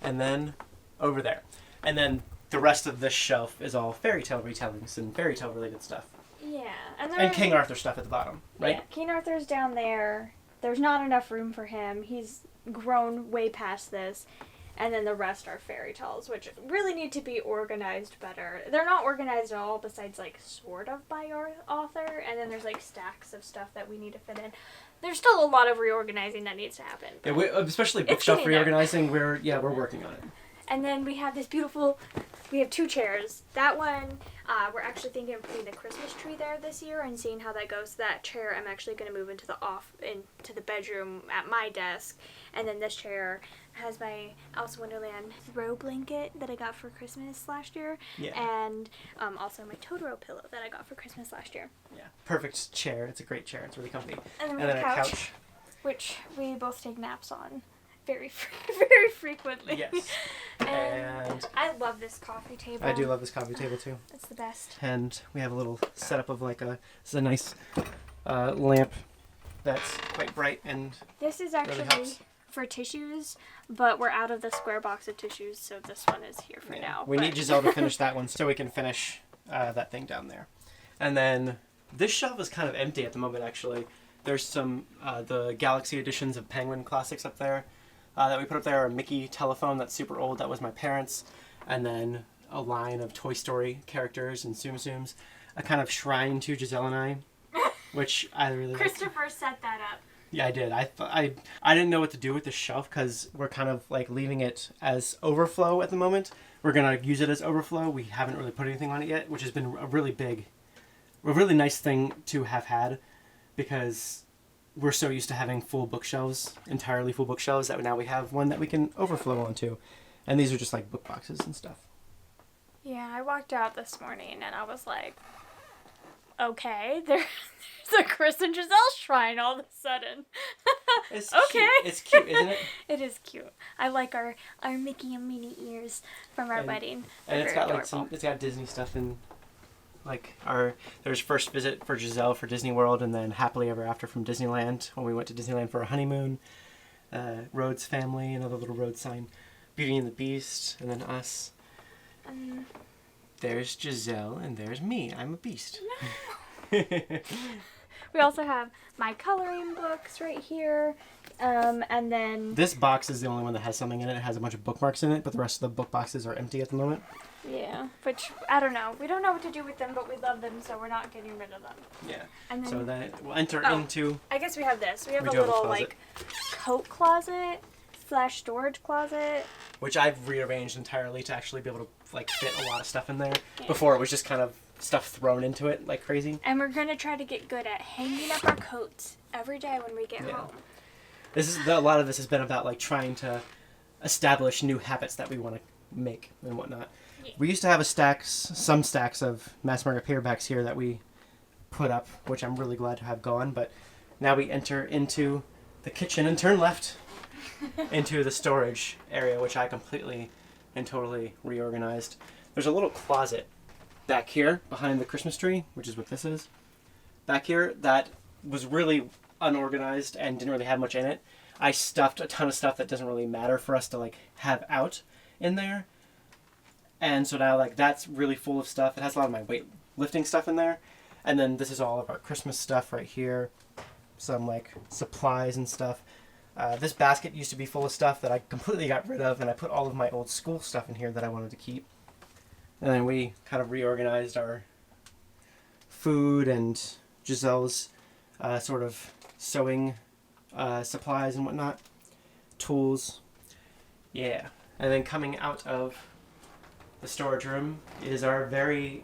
and then over there. And then the rest of this shelf is all fairy tale retellings and fairy tale related stuff. Yeah. And King Arthur stuff at the bottom, right? Yeah, King Arthur's down there. there's not enough room for him. He's grown way past this. And then the rest are fairy tales, which really need to be organized better. They're not organized at all, besides, like, sort of by our author. And then there's, like, stacks of stuff that we need to fit in. There's still a lot of reorganizing that needs to happen. Yeah, especially bookshelf reorganizing, we're working on it. And then we have we have 2 chairs. That one, we're actually thinking of putting the Christmas tree there this year and seeing how that goes. That chair, I'm actually going to move into the bedroom at my desk. And then this chair has my Alice in Wonderland throw blanket that I got for Christmas last year. Yeah. And also my Totoro pillow that I got for Christmas last year. Yeah. Perfect chair. It's a great chair. It's really comfy. And then then a a couch, which we both take naps on very frequently. Yes. And I love this coffee table. I do love this coffee table too. It's the best. And we have a little setup of this is a nice lamp that's quite bright and this is really actually helps. For tissues, but we're out of the square box of tissues, so this one is here for now. We need Giselle to finish that one so we can finish that thing down there. And then this shelf is kind of empty at the moment, actually. There's some the Galaxy editions of Penguin Classics up there that we put up there. A Mickey telephone that's super old, that was my parents'. And then a line of Toy Story characters and Tsum Tsums. A kind of shrine to Giselle and I, which I really like. Christopher set that up. Yeah, I did. I didn't know what to do with this shelf because we're kind of like leaving it as overflow at the moment. We're going to use it as overflow. We haven't really put anything on it yet, which has been a really nice thing to have had because we're so used to having full bookshelves, entirely full bookshelves, that now we have one that we can overflow onto. And these are just like book boxes and stuff. Yeah, I walked out this morning and I was like, okay, there's a Chris and Giselle shrine all of a sudden. It's okay. Cute. It's cute, isn't it? It is cute. I like our Mickey and Minnie ears from our wedding. And it's got it's got Disney stuff in, like there's First Visit for Giselle for Disney World, and then Happily Ever After from Disneyland when we went to Disneyland for a honeymoon. Rhodes family, another little Rhodes sign. Beauty and the Beast, and then us. There's Giselle, and there's me. I'm a beast. No. We also have my coloring books right here, and then... This box is the only one that has something in it. It has a bunch of bookmarks in it, but the rest of the book boxes are empty at the moment. Yeah, which, I don't know. We don't know what to do with them, but we love them, so we're not getting rid of them. Yeah. And then, so then we'll enter into... I guess we have this. We have a do have a little, closet. like, coat closet / storage closet. Which I've rearranged entirely to actually be able to, like, fit a lot of stuff in there. Yeah. Before, it was just kind of stuff thrown into it like crazy. And we're going to try to get good at hanging up our coats every day when we get home. A lot of this has been about, like, trying to establish new habits that we want to make and whatnot. Yeah. We used to have some stacks of mass market paperbacks here that we put up, which I'm really glad to have gone, but now we enter into the kitchen and turn left into the storage area, which I completely and totally reorganized. There's a little closet back here behind the Christmas tree, which is what this is. Back here, that was really unorganized and didn't really have much in it. I stuffed a ton of stuff that doesn't really matter for us to, like, have out in there. And so now, like, that's really full of stuff. It has a lot of my weightlifting stuff in there. And then this is all of our Christmas stuff right here. Some, like, supplies and stuff. This basket used to be full of stuff that I completely got rid of, and I put all of my old school stuff in here that I wanted to keep. And then we kind of reorganized our food and Giselle's sort of sewing supplies and whatnot. Tools. Yeah. And then coming out of the storage room is our very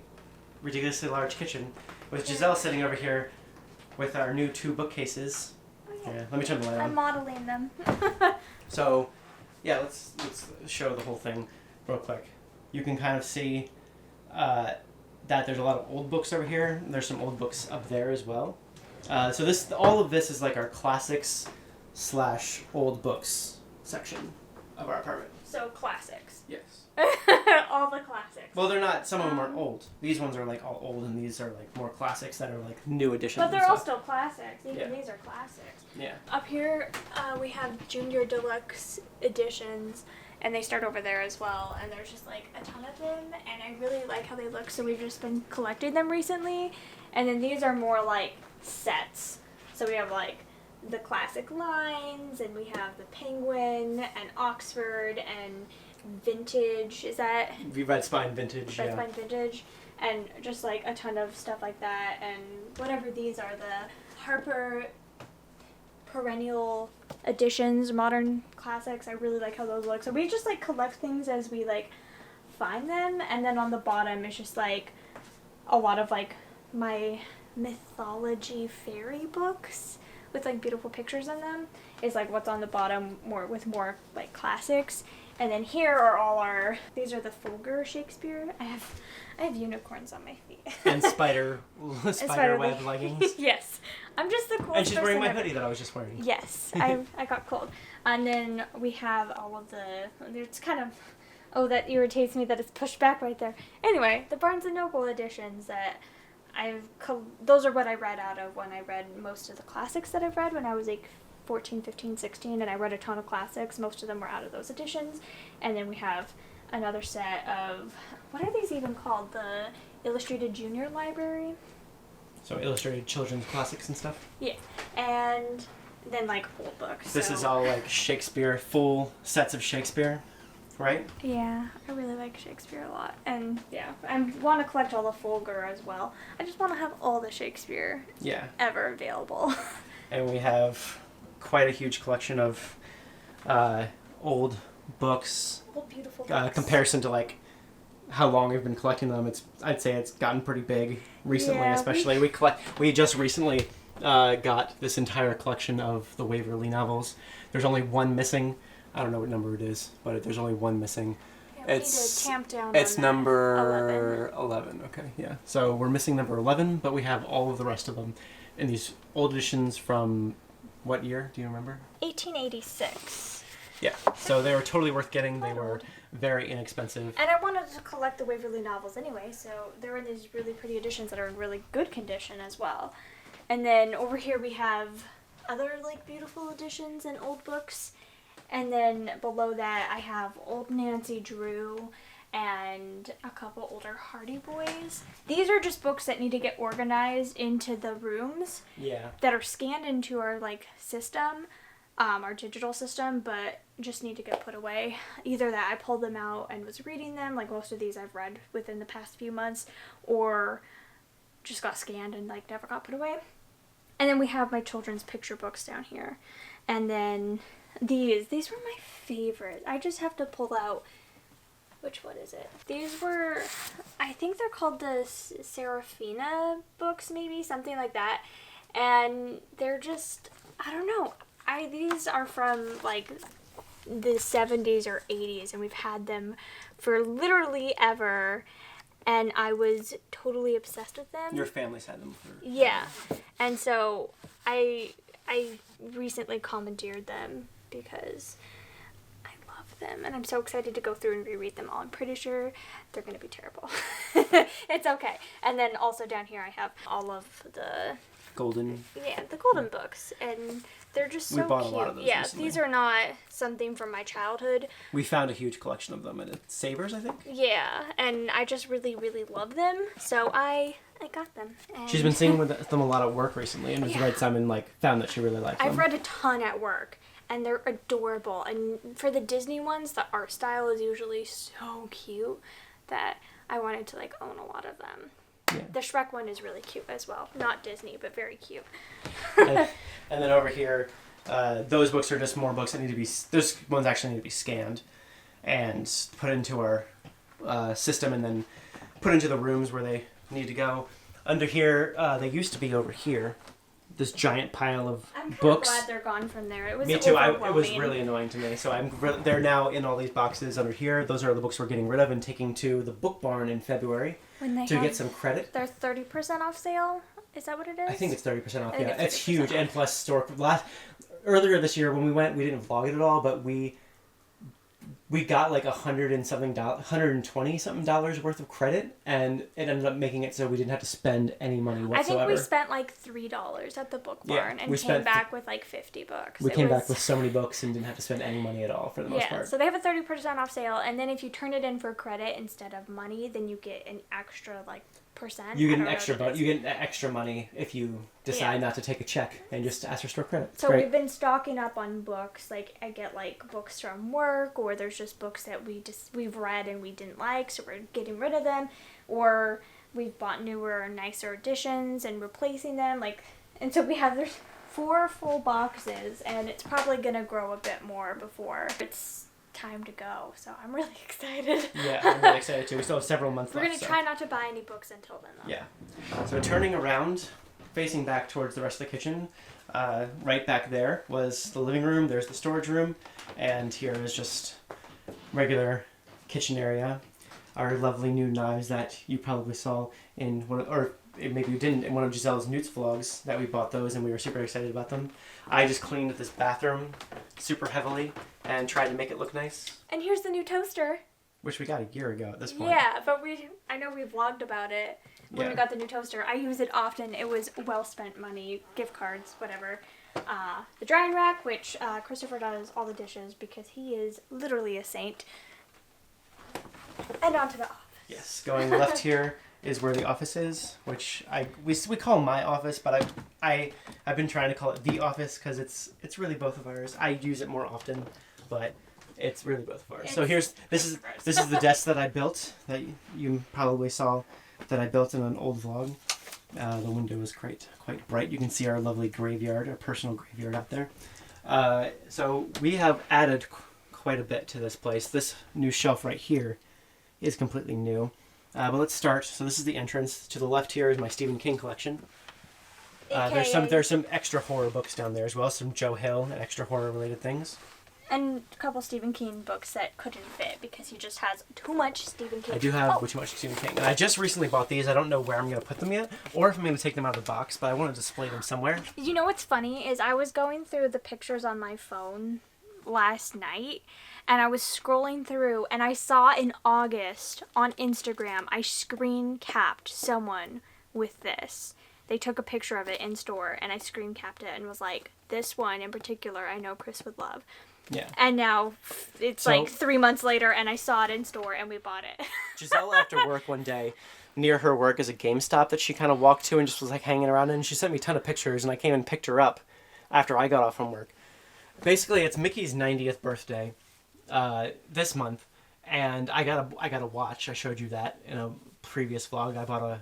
ridiculously large kitchen, with Giselle sitting over here with our new 2 bookcases. Yeah, let me turn the light on. I'm modeling them. So, yeah, let's show the whole thing real quick. You can kind of see that there's a lot of old books over here. There's some old books up there as well. So all of this is like our classics / old books section of our apartment. So classics. Yes. All the classics. Well, they're not. Some of them aren't old. These ones are like all old, and these are like more classics that are like new editions. But they're all still classics. Even these are classics. Yeah. Up here, we have Junior Deluxe editions, and they start over there as well. And there's just like a ton of them, and I really like how they look. So we've just been collecting them recently. And then these are more like sets. So we have like the classic lines, and we have the Penguin and Oxford and Vintage. Is that Red Spine Vintage? Red Spine Vintage? And just like a ton of stuff like that, and whatever these are, the Harper Perennial Editions, Modern Classics. I really like how those look. So we just like collect things as we like find them, and then on the bottom it's just like a lot of like my mythology fairy books with like beautiful pictures in them is like what's on the bottom, more like classics. And then here are all our, these are the Folger Shakespeare. I have unicorns on my feet. And spider web leggings. Yes. I'm just the coolest And she's wearing my person hoodie that I was just wearing. Yes. I got cold. And then we have all of it's kind of, oh, that irritates me that it's pushed back right there. Anyway, the Barnes & Noble editions that those are what I read out of when I read most of the classics that I've read when I was like 14, 15, 16, and I read a ton of classics. Most of them were out of those editions. And then we have another set of, what are these even called? The Illustrated Junior Library? So illustrated children's classics and stuff? Yeah. And then like old books. This is all like Shakespeare, full sets of Shakespeare, right? Yeah, I really like Shakespeare a lot. And yeah, I want to collect all the Folger as well. I just want to have all the Shakespeare ever available. And we have quite a huge collection of old books. Old beautiful books. Comparison to like how long we've been collecting them, I'd say it's gotten pretty big recently. Especially we just recently got this entire collection of the Waverley novels. There's only one missing. I don't know what number it is, but there's only one missing. Yeah, we need to tamp down. It's on number 11. Okay, yeah. So we're missing number 11, but we have all of the rest of them in these old editions from what year? Do you remember? 1886. Yeah. So they were totally worth getting. They were very inexpensive. And I wanted to collect the Waverley novels anyway, so they're in these really pretty editions that are in really good condition as well. And then over here we have other like beautiful editions and old books. And then below that I have old Nancy Drew and a couple older Hardy Boys. These are just books that need to get organized into the rooms. Yeah. That are scanned into our like system, our digital system, but just need to get put away. Either that I pulled them out and was reading them, like most of these I've read within the past few months, or just got scanned and like never got put away. And then we have my children's picture books down here. And then these were my favorite. I just have to pull out, which one is it? These were, I think they're called the Serafina books, maybe, something like that. And they're just, I don't know. These are from like the 70s or 80s, and we've had them for literally ever. And I was totally obsessed with them. Your family's had them for... Yeah. And so I recently commandeered them because I love them. And I'm so excited to go through and reread them all. I'm pretty sure they're going to be terrible. It's okay. And then also down here I have all of the... Golden books. And they're just so cute. We bought a lot of those recently. These are not something from my childhood. We found a huge collection of them at Savers, I think. Yeah, and I just really, really love them. So I got them. And she's been seeing them a lot at work recently, and has read some and found that she really liked them. I've read a ton at work, and they're adorable. And for the Disney ones, the art style is usually so cute that I wanted to own a lot of them. Yeah. The Shrek one is really cute as well. Not Disney, but very cute. And then over here, those books are just more books that need to be... Those ones actually need to be scanned and put into our system and then put into the rooms where they need to go. Under here, they used to be over here. This giant pile of books. I'm glad they're gone from there. It was Me too. It was really annoying to me. So they're now in all these boxes under here. Those are the books we're getting rid of and taking to the Book Barn in February to get some credit. Their 30% off sale. Is that what it is? I think it's 30% off. Yeah, it's huge. And plus, earlier this year when we went, we didn't vlog it at all, but we got $120 something worth of credit, and it ended up making it so we didn't have to spend any money whatsoever. I think we spent $3 at the Book Barn and came back with 50 books. We came back with so many books and didn't have to spend any money at all for the most part. Yeah, so they have a 30% off sale, and then if you turn it in for credit instead of money, then you get an extra You I get don't an know extra what it is. you get extra money if you decide not to take a check and just ask for store credit. It's so great. we've been stocking up on books. Like I get like books from work, or there's just books that we've read and we didn't like, so we're getting rid of them, or we've bought newer, nicer editions and replacing them. And so there's 4 full boxes, and it's probably gonna grow a bit more before it's time to go. So I'm really excited. Yeah, I'm really excited too. We still have several months We're left. gonna try not to buy any books until then, though. Yeah. So turning around, facing back towards the rest of the kitchen, right back there was the living room. There's the storage room, and here is just regular kitchen area. Our lovely new knives that you probably saw in maybe you didn't, in one of Giselle's Newt's vlogs, that we bought those and we were super excited about them. I just cleaned this bathroom super heavily and tried to make it look nice. And here's the new toaster. Which we got a year ago at this point. Yeah, but I know we vlogged about it when Yeah. we got the new toaster. I use it often. It was well spent money, gift cards, whatever. The drying rack, which Christopher does all the dishes because he is literally a saint. And on to the office. Yes, going left here is where the office is, which we call my office, but I've been trying to call it the office because it's really both of ours. I use it more often, but it's really both of ours. So this is the desk that I built that you probably saw that I built in an old vlog. The window is quite bright. You can see our lovely graveyard, our personal graveyard out there. So we have added quite a bit to this place. This new shelf right here is completely new. But let's start. So this is the entrance. To the left here is my Stephen King collection. There's some extra horror books down there as well. Some Joe Hill and extra horror related things. And a couple Stephen King books that couldn't fit because he just has too much Stephen King. I do have too much Stephen King. And I just recently bought these. I don't know where I'm going to put them yet, or if I'm going to take them out of the box, but I want to display them somewhere. You know what's funny is I was going through the pictures on my phone last night, and I was scrolling through, and I saw in August on Instagram, I screen capped someone with this. They took a picture of it in store, and I screen capped it and was like, this one in particular I know Chris would love. Yeah. And now it's like 3 months later, and I saw it in store, and we bought it. Giselle, after work one day, near her work is a GameStop that she kind of walked to and just was like hanging around in. And she sent me a ton of pictures, and I came and picked her up after I got off from work. Basically, it's Mickey's 90th birthday this month, and I got a watch. I showed you that in a previous vlog. I bought a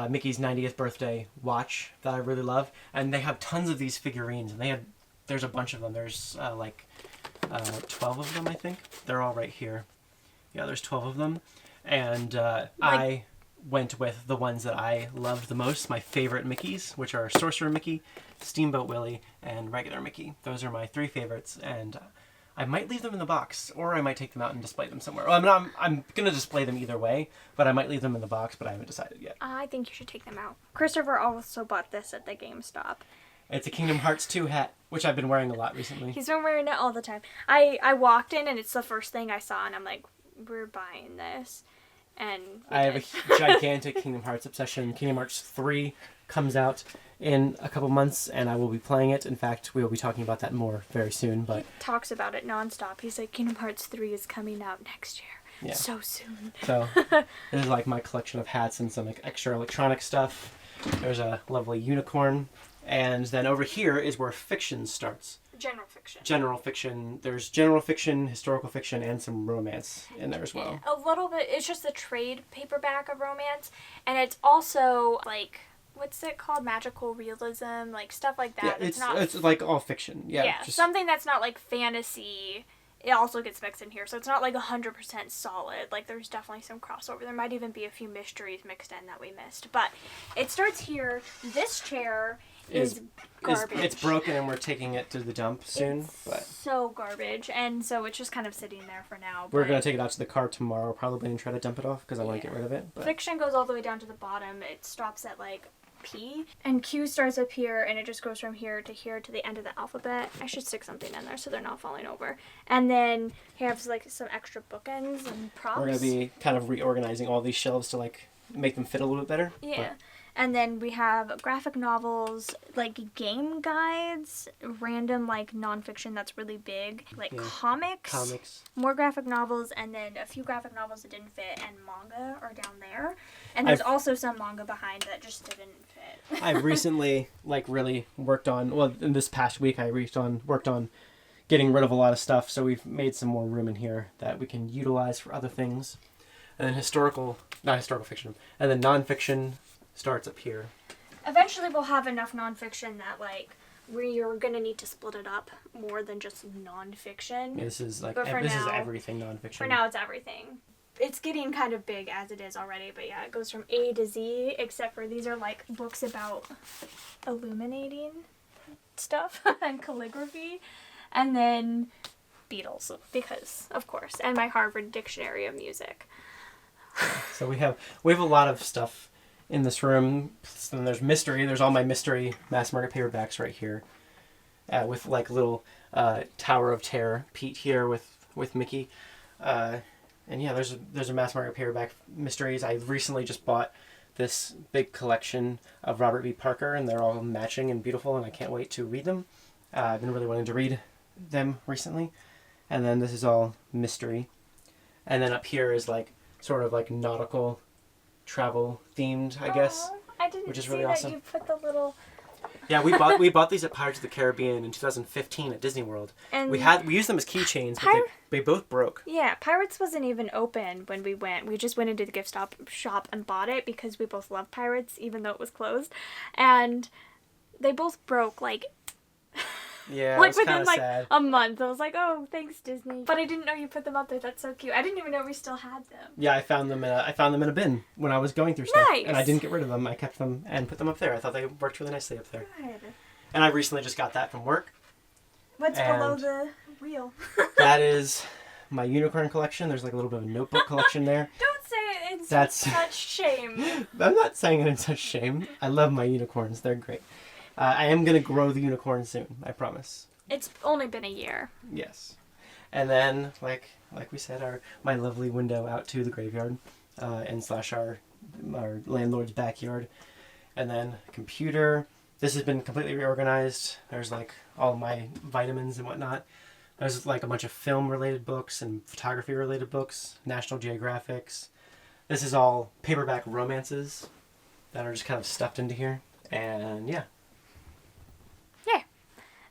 Mickey's 90th birthday watch that I really love, and they have tons of these figurines, and there's a bunch of them. There's 12 of them, I think. They're all right here. Yeah, there's 12 of them, and I went with the ones that I loved the most, my favorite Mickeys, which are Sorcerer Mickey, Steamboat Willie, and Regular Mickey. Those are my 3 favorites, and I might leave them in the box, or I might take them out and display them somewhere. Well, I'm going to display them either way, but I might leave them in the box, but I haven't decided yet. I think you should take them out. Christopher also bought this at the GameStop. It's a Kingdom Hearts 2 hat, which I've been wearing a lot recently. He's been wearing it all the time. I walked in, and it's the first thing I saw, and I'm like, we're buying this. And I have a gigantic Kingdom Hearts obsession. Kingdom Hearts 3 comes out in a couple months, and I will be playing it. In fact, we will be talking about that more very soon. But he talks about it nonstop. He's like, Kingdom Hearts 3 is coming out next year. Yeah. So soon. So this is like my collection of hats and some extra electronic stuff. There's a lovely unicorn. And then over here is where fiction starts. General fiction. General fiction. There's general fiction, historical fiction, and some romance in there as well. A little bit. It's just a trade paperback of romance. And it's also, like, what's it called? Magical realism, like, stuff like that. Yeah, it's like all fiction. Yeah, something that's not, like, fantasy. It also gets mixed in here. So it's not, like, 100% solid. Like, there's definitely some crossover. There might even be a few mysteries mixed in that we missed. But it starts here. This chair is garbage. It's broken, and we're taking it to the dump soon. But so garbage, and so it's just kind of sitting there for now. We're going to take it out to the car tomorrow probably and try to dump it off because I want to get rid of it. But fiction goes all the way down to the bottom. It stops at, like, P, and Q starts up here, and it just goes from here to the end of the alphabet. I should stick something in there so they're not falling over. And then he has, like, some extra bookends and props. We're going to be kind of reorganizing all these shelves to, like, make them fit a little bit better. Yeah. And then we have graphic novels, like game guides, random like nonfiction that's really big, like comics, more graphic novels, and then a few graphic novels that didn't fit, and manga are down there. And there's also some manga behind that just didn't fit. I've recently like really worked on, well, in this past week I worked on getting rid of a lot of stuff, so we've made some more room in here that we can utilize for other things. And then not historical fiction, and then nonfiction starts up here. Eventually we'll have enough nonfiction that like we're gonna need to split it up more than just nonfiction. Yeah, this is like is everything nonfiction. For now it's everything. It's getting kind of big as it is already, but yeah, it goes from A to Z, except for these are like books about illuminating stuff and calligraphy, and then Beatles, because of course, and my Harvard Dictionary of Music. So we have a lot of stuff in this room. And there's mystery. There's all my mystery mass market paperbacks right here, with like little Tower of Terror Pete here with Mickey, and yeah, there's a mass market paperback mysteries. I recently just bought this big collection of Robert B. Parker, and they're all matching and beautiful, and I can't wait to read them. I've been really wanting to read them recently, and then this is all mystery, and then up here is like sort of like nautical travel themed, I guess. I didn't which is see really that awesome. You put the little. Yeah, we bought these at Pirates of the Caribbean in 2015 at Disney World. And we used them as keychains, but they both broke. Yeah, Pirates wasn't even open when we went. We just went into the gift shop and bought it because we both love Pirates, even though it was closed, and they both broke like. Yeah, like it was within like sad. a month. I was like, oh, thanks Disney. But I didn't know you put them up there. That's so cute. I didn't even know we still had them. Yeah, I found them in a bin when I was going through stuff. Nice. And I didn't get rid of them. I kept them and put them up there. I thought they worked really nicely up there. Good. And I recently just got that from work. What's below the wheel? That is my unicorn collection. There's like a little bit of a notebook collection there. Don't say it in such shame. I'm not saying it in such shame. I love my unicorns. They're great. I am going to grow the unicorn soon. I promise. It's only been a year. Yes. And then, like we said, my lovely window out to the graveyard, and / our landlord's backyard. And then computer. This has been completely reorganized. There's like all my vitamins and whatnot. There's like a bunch of film-related books and photography-related books, National Geographics. This is all paperback romances that are just kind of stuffed into here. And yeah.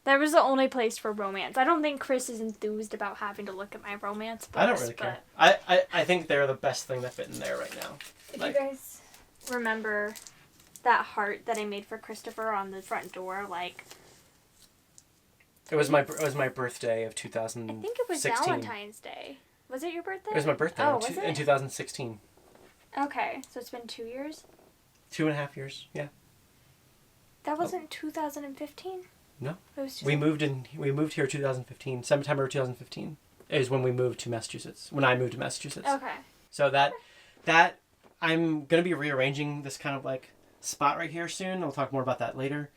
That was the only place for romance. I don't think Chris is enthused about having to look at my romance books. I don't really care. I think they're the best thing that fit in there right now. If you guys remember that heart that I made for Christopher on the front door, like... It was my birthday of 2016. I think it was Valentine's Day. Was it your birthday? It was my birthday in 2016. Okay, so it's been 2 years? 2.5 years, yeah. That wasn't 2015? No. We moved here 2015. September 2015 is when we moved to Massachusetts. When I moved to Massachusetts. Okay. So that I'm going to be rearranging this kind of like spot right here soon. I'll talk more about that later.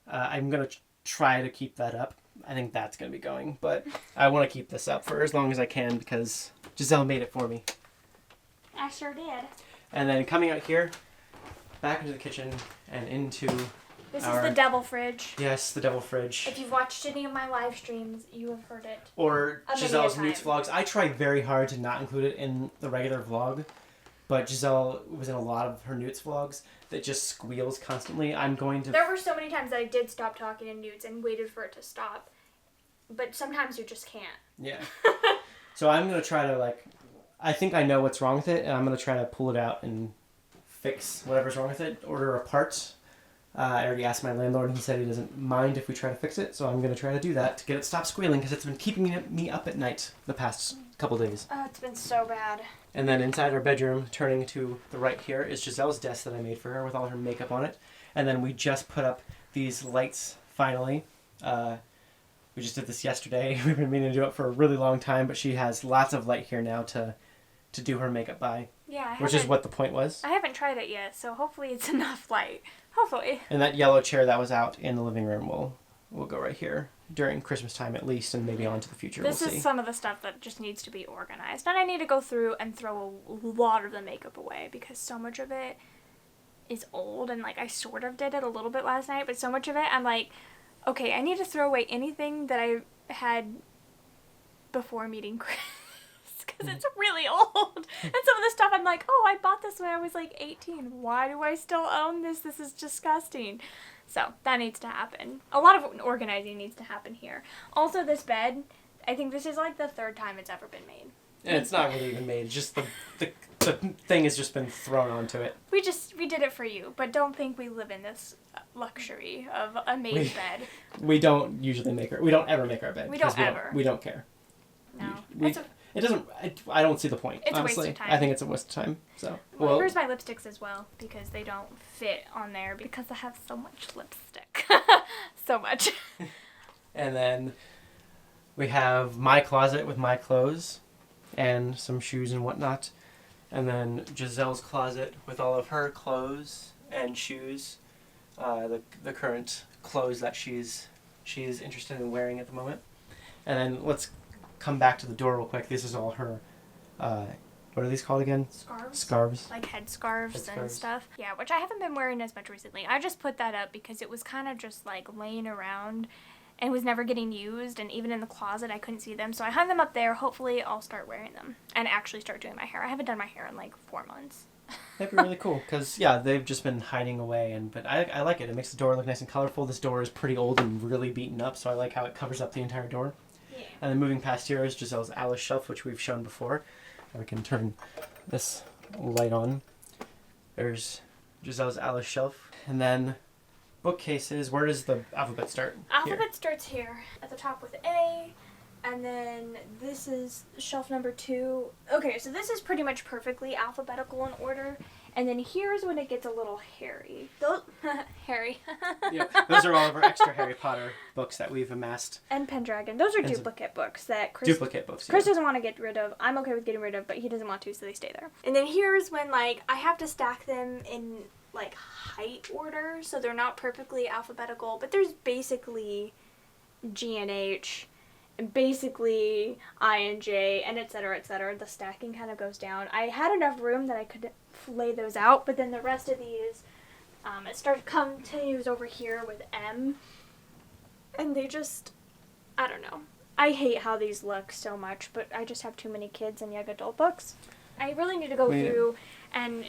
I'm going to try to keep that up. I think that's going to be going, but I want to keep this up for as long as I can because Giselle made it for me. I sure did. And then coming out here, back into the kitchen and into... This is the devil fridge. Yes, the devil fridge. If you've watched any of my live streams, you have heard it. Or Giselle's Newts vlogs. I tried very hard to not include it in the regular vlog, but Giselle was in a lot of her Newts vlogs that just squeals constantly. I'm going to... There were so many times that I did stop talking in Newts and waited for it to stop, but sometimes you just can't. Yeah. So I'm going to try to, I think I know what's wrong with it, and I'm going to try to pull it out and fix whatever's wrong with it, order a part. I already asked my landlord, and he said he doesn't mind if we try to fix it, so I'm going to try to do that to get it to stop squealing, because it's been keeping me up at night the past couple days. Oh, it's been so bad. And then inside our bedroom, turning to the right here, is Giselle's desk that I made for her with all her makeup on it. And then we just put up these lights, finally. We just did this yesterday. We've been meaning to do it for a really long time, but she has lots of light here now to do her makeup by. Yeah, which is what the point was. I haven't tried it yet, so hopefully it's enough light. Hopefully. And that yellow chair that was out in the living room will go right here during Christmas time at least, and maybe on to the future. This we'll see. Is some of the stuff that just needs to be organized. And I need to go through and throw a lot of the makeup away because so much of it is old, and like I sort of did it a little bit last night, but so much of it I'm like, okay, I need to throw away anything that I had before meeting Chris because it's really old. And some of the stuff I'm like, oh, I bought this when I was like 18. Why do I still own this? This is disgusting. So that needs to happen. A lot of organizing needs to happen here. Also, this bed, I think this is like the third time it's ever been made. And it's not really even made. It's just the thing has just been thrown onto it. We did it for you, but don't think we live in this luxury of a made bed. We don't usually we don't ever make our bed. We don't ever. We don't care. No. It doesn't, I don't see the point, it's honestly. A waste of time. I think it's a waste of time, so. Well, here's my lipsticks as well, because they don't fit on there, because I have so much lipstick. So much. And then we have my closet with my clothes and some shoes and whatnot. And then Giselle's closet with all of her clothes and shoes. The current clothes that she's interested in wearing at the moment. And then let's come back to the door real quick. This is all her, what are these called again? Scarves. Like head scarves and stuff. Yeah, which I haven't been wearing as much recently. I just put that up because it was kind of just like laying around and was never getting used, and even in the closet I couldn't see them. So I hung them up there. Hopefully I'll start wearing them and actually start doing my hair. I haven't done my hair in like 4 months. That'd be really cool, because, yeah, they've just been hiding away, but I like it. It makes the door look nice and colorful. This door is pretty old and really beaten up, so I like how it covers up the entire door. Yeah. And then moving past here is Giselle's Alice shelf, which we've shown before. We can turn this light on. There's Giselle's Alice shelf. And then bookcases. Where does the alphabet start? Alphabet starts here at the top with A, and then this is shelf number 2. Okay, so this is pretty much perfectly alphabetical in order, and then here's when it gets a little hairy. Hairy. Yeah, those are all of our extra Harry Potter books that we've amassed. And Pendragon. Those are duplicate books that Chris Chris doesn't want to get rid of. I'm okay with getting rid of, but he doesn't want to, so they stay there. And then here's when, like, I have to stack them in, like, height order, so they're not perfectly alphabetical, but there's basically G and H, and basically I and J, and et cetera, et cetera. The stacking kind of goes down. I had enough room that I could lay those out, but then the rest of these, it continues over here with M, and they just, I don't know. I hate how these look so much, but I just have too many kids and young adult books. I really need to go through and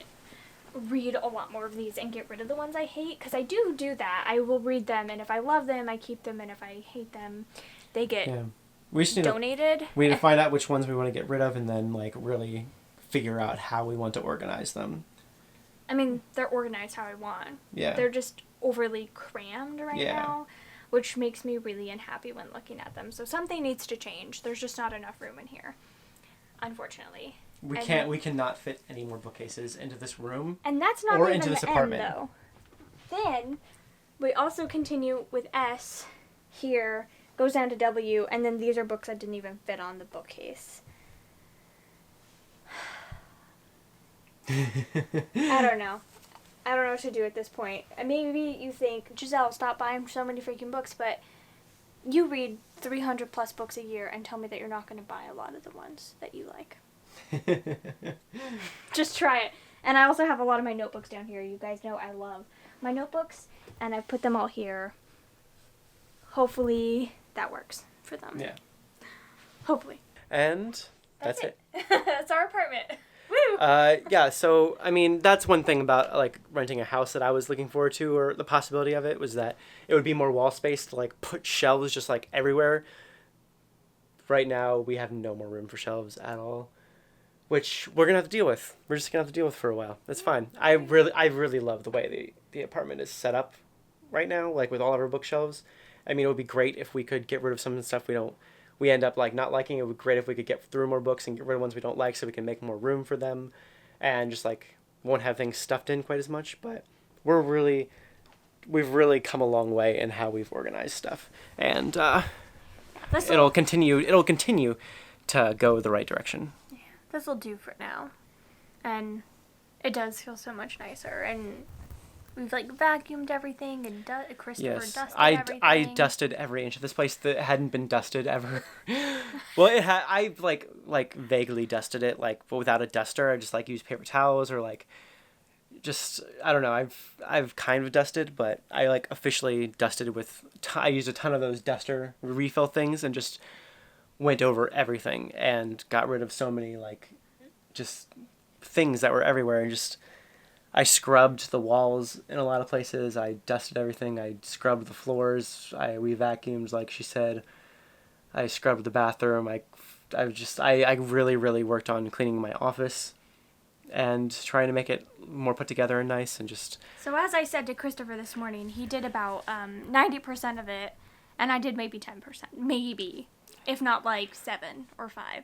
read a lot more of these and get rid of the ones I hate, because I do that. I will read them, and if I love them, I keep them, and if I hate them, they get we just donated. We need to find out which ones we want to get rid of, and then like really figure out how we want to organize them. I mean, they're organized how I want. Yeah. They're just overly crammed right now, which makes me really unhappy when looking at them. So something needs to change. There's just not enough room in here, unfortunately. We cannot fit any more bookcases into this room. And that's not or even into this the apartment. end, though. Then we also continue with S here, goes down to W, and then these are books that didn't even fit on the bookcase. I don't know. I don't know what to do at this point. And maybe you think, Giselle, stop buying so many freaking books, but you read 300 plus books a year and tell me that you're not going to buy a lot of the ones that you like. Just try it. And I also have a lot of my notebooks down here. You guys know I love my notebooks, and I put them all here. Hopefully that works for them. Yeah. Hopefully. And that's it. That's our apartment. Woo! Yeah, so, I mean, that's one thing about, like, renting a house that I was looking forward to, or the possibility of it, was that it would be more wall space to, like, put shelves just, like, everywhere. Right now, we have no more room for shelves at all, which we're going to have to deal with. We're just going to have to deal with for a while. That's fine. I really love the way the apartment is set up right now, like, with all of our bookshelves. I mean, it would be great if we could get rid of some of the stuff we end up like not liking. It would be great if we could get through more books and get rid of ones we don't like, so we can make more room for them, and just like won't have things stuffed in quite as much. But we've really come a long way in how we've organized stuff, and it'll continue to go the right direction. Yeah, this will do for now, and it does feel so much nicer. And we've like vacuumed everything, and Christopher dusted everything. I dusted every inch of this place that hadn't been dusted ever. Well, it had. I like vaguely dusted it, like, but without a duster. I just like used paper towels or like just, I don't know, I've kind of dusted, but I like officially dusted with, I used a ton of those duster refill things and just went over everything and got rid of so many like just things that were everywhere, and just I scrubbed the walls in a lot of places. I dusted everything. I scrubbed the floors. We vacuumed, like she said. I scrubbed the bathroom. I really, really worked on cleaning my office and trying to make it more put together and nice, and just... So as I said to Christopher this morning, he did about 90% of it, and I did maybe 10%. Maybe. If not like 7 or 5.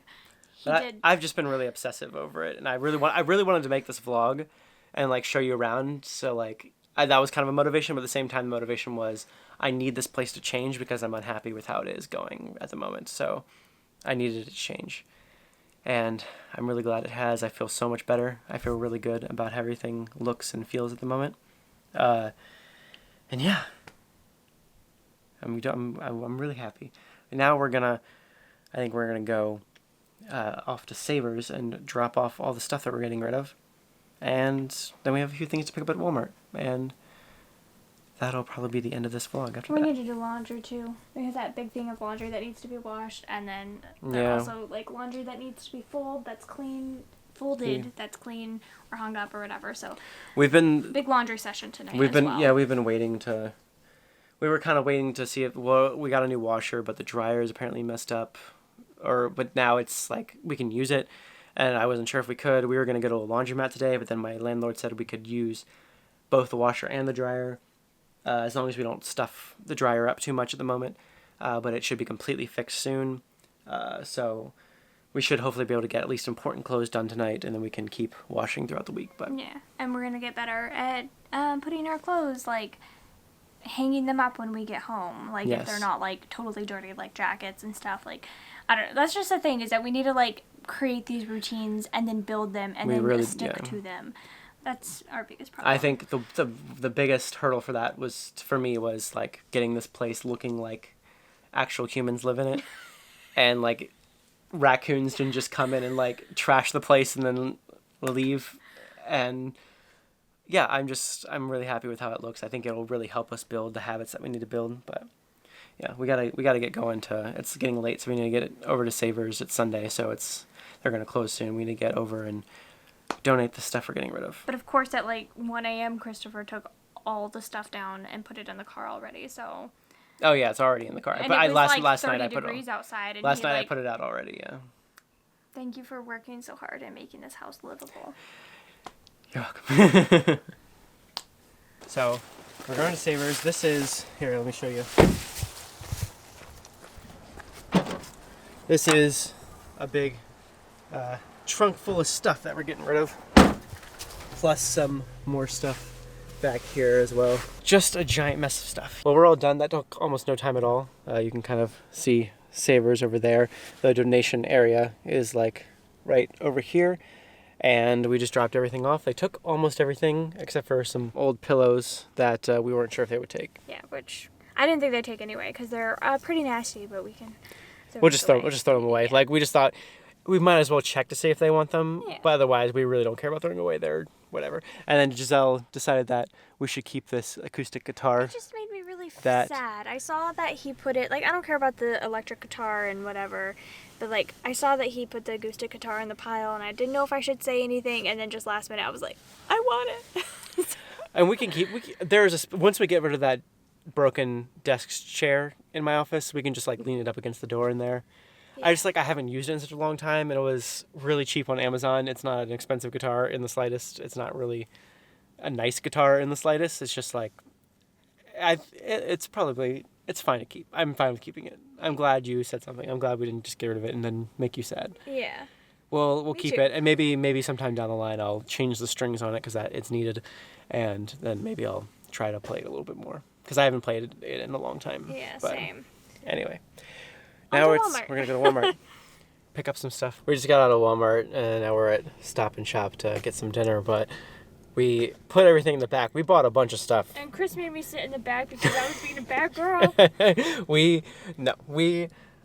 I've just been really obsessive over it, and I really wanted to make this vlog and like show you around. So like that was kind of a motivation, but at the same time the motivation was I need this place to change because I'm unhappy with how it is going at the moment. So I needed it to change. And I'm really glad it has. I feel so much better. I feel really good about how everything looks and feels at the moment. And yeah, I'm really happy. And now I think we're gonna go off to Savers and drop off all the stuff that we're getting rid of. And then we have a few things to pick up at Walmart. And that'll probably be the end of this vlog after that. We need to do laundry too. Because that big thing of laundry that needs to be washed, and then also like laundry that needs to be folded, that's clean or hung up or whatever. So we've been big laundry session tonight. We've been waiting to. We were kind of waiting to see if we got a new washer, but the dryer is apparently messed up, but now it's like we can use it, and I wasn't sure if we could. We were gonna go to a laundromat today, but then my landlord said we could use both the washer and the dryer. As long as we don't stuff the dryer up too much at the moment, but it should be completely fixed soon. So we should hopefully be able to get at least important clothes done tonight, and then we can keep washing throughout the week. But yeah, and we're gonna get better at putting our clothes, like hanging them up when we get home. Like if they're not like totally dirty, like jackets and stuff. Like I don't know. That's just the thing, is that we need to like create these routines and then build them and then stick to them. That's our biggest problem. I think the biggest hurdle for that was like getting this place looking like actual humans live in it, and like raccoons didn't just come in and like trash the place and then leave. And yeah, I'm really happy with how it looks. I think it'll really help us build the habits that we need to build. But yeah, we gotta get going it's getting late, so we need to get it over to Savers. It's Sunday, so they're gonna close soon. We need to get over and donate the stuff we're getting rid of. But of course at like 1 a.m. Christopher took all the stuff down and put it in the car already, so... Oh yeah, it's already in the car. And but it was last 30 night I put degrees outside. And last night I put it out already, yeah. Thank you for working so hard and making this house livable. You're welcome. So, we're going to Savers. This is... Here, let me show you. This is a big trunk full of stuff that we're getting rid of. Plus some more stuff back here as well. Just a giant mess of stuff. Well, we're all done. That took almost no time at all. You can kind of see Savers over there. The donation area is like right over here. And we just dropped everything off. They took almost everything except for some old pillows that we weren't sure if they would take. Yeah, which I didn't think they'd take anyway because they're pretty nasty, but we can... We'll just throw them away. Yeah. Like, we just thought we might as well check to see if they want them. Yeah. But otherwise, we really don't care about throwing away. They're whatever. And then Giselle decided that we should keep this acoustic guitar. It just made me really sad. I saw that he put it... Like, I don't care about the electric guitar and whatever... But, like, I saw that he put the acoustic guitar in the pile, and I didn't know if I should say anything, and then just last minute I was like, I want it. And we can keep... once we get rid of that broken desk chair in my office, we can just, like, lean it up against the door in there. Yeah. I haven't used it in such a long time, and it was really cheap on Amazon. It's not an expensive guitar in the slightest. It's not really a nice guitar in the slightest. It's just, like... It's fine to keep. I'm fine with keeping it. I'm glad you said something. I'm glad we didn't just get rid of it and then make you sad. Yeah. Well, we'll keep it, and maybe sometime down the line I'll change the strings on it because it's needed, and then maybe I'll try to play it a little bit more because I haven't played it in a long time. Yeah, but same. Anyway, now we're gonna go to Walmart, pick up some stuff. We just got out of Walmart and now we're at Stop and Shop to get some dinner, but. We put everything in the back. We bought a bunch of stuff. And Chris made me sit in the back because I was being a bad girl. We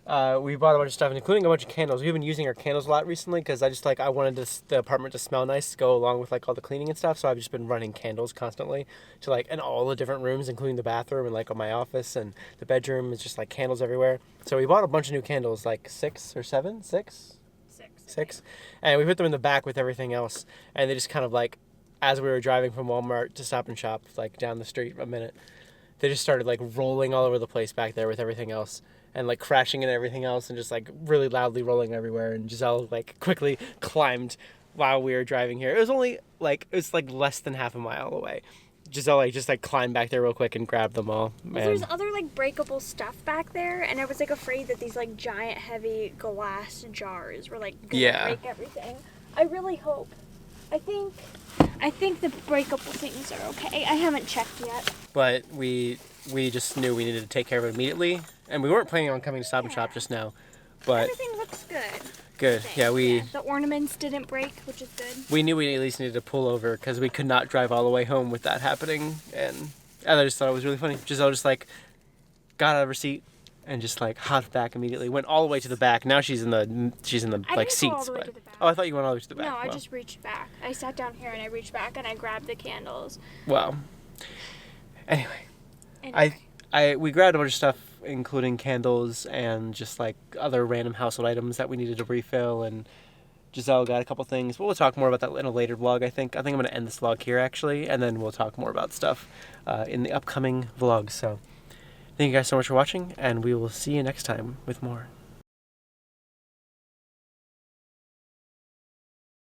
We bought a bunch of stuff, including a bunch of candles. We've been using our candles a lot recently because I wanted the apartment to smell nice to go along with like all the cleaning and stuff. So I've just been running candles constantly to like in all the different rooms, including the bathroom and like my office and the bedroom. It's just like candles everywhere. So we bought a bunch of new candles, like 6 or 7, 6, and we put them in the back with everything else. And they just kind of like, as we were driving from Walmart to Stop and Shop, like down the street a minute, they just started like rolling all over the place back there with everything else. And like crashing and everything else and just like really loudly rolling everywhere. And Giselle like quickly climbed while we were driving here. It was like less than half a mile away. Giselle like just like climbed back there real quick and grabbed them all. Well, there's other like breakable stuff back there, and I was like afraid that these like giant heavy glass jars were like gonna break everything. I really hope. I think the breakable things are okay. I haven't checked yet. But we just knew we needed to take care of it immediately. And we weren't planning on coming to Stop and Shop just now. But everything looks good. Good. Yeah, the ornaments didn't break, which is good. We knew we at least needed to pull over because we could not drive all the way home with that happening. And I just thought it was really funny. Giselle just like got out of her seat and just like hopped back immediately. Went all the way to the back. Now she's in the like seats. Go all the way to the back. Oh, I thought you went all the way to the back. No, I just reached back. I sat down here and I reached back and I grabbed the candles. Wow. Anyway. We grabbed a bunch of stuff, including candles and just like other random household items that we needed to refill. And Giselle got a couple things, but we'll talk more about that in a later vlog. I think I'm going to end this vlog here actually, and then we'll talk more about stuff in the upcoming vlogs. So thank you guys so much for watching, and we will see you next time with more.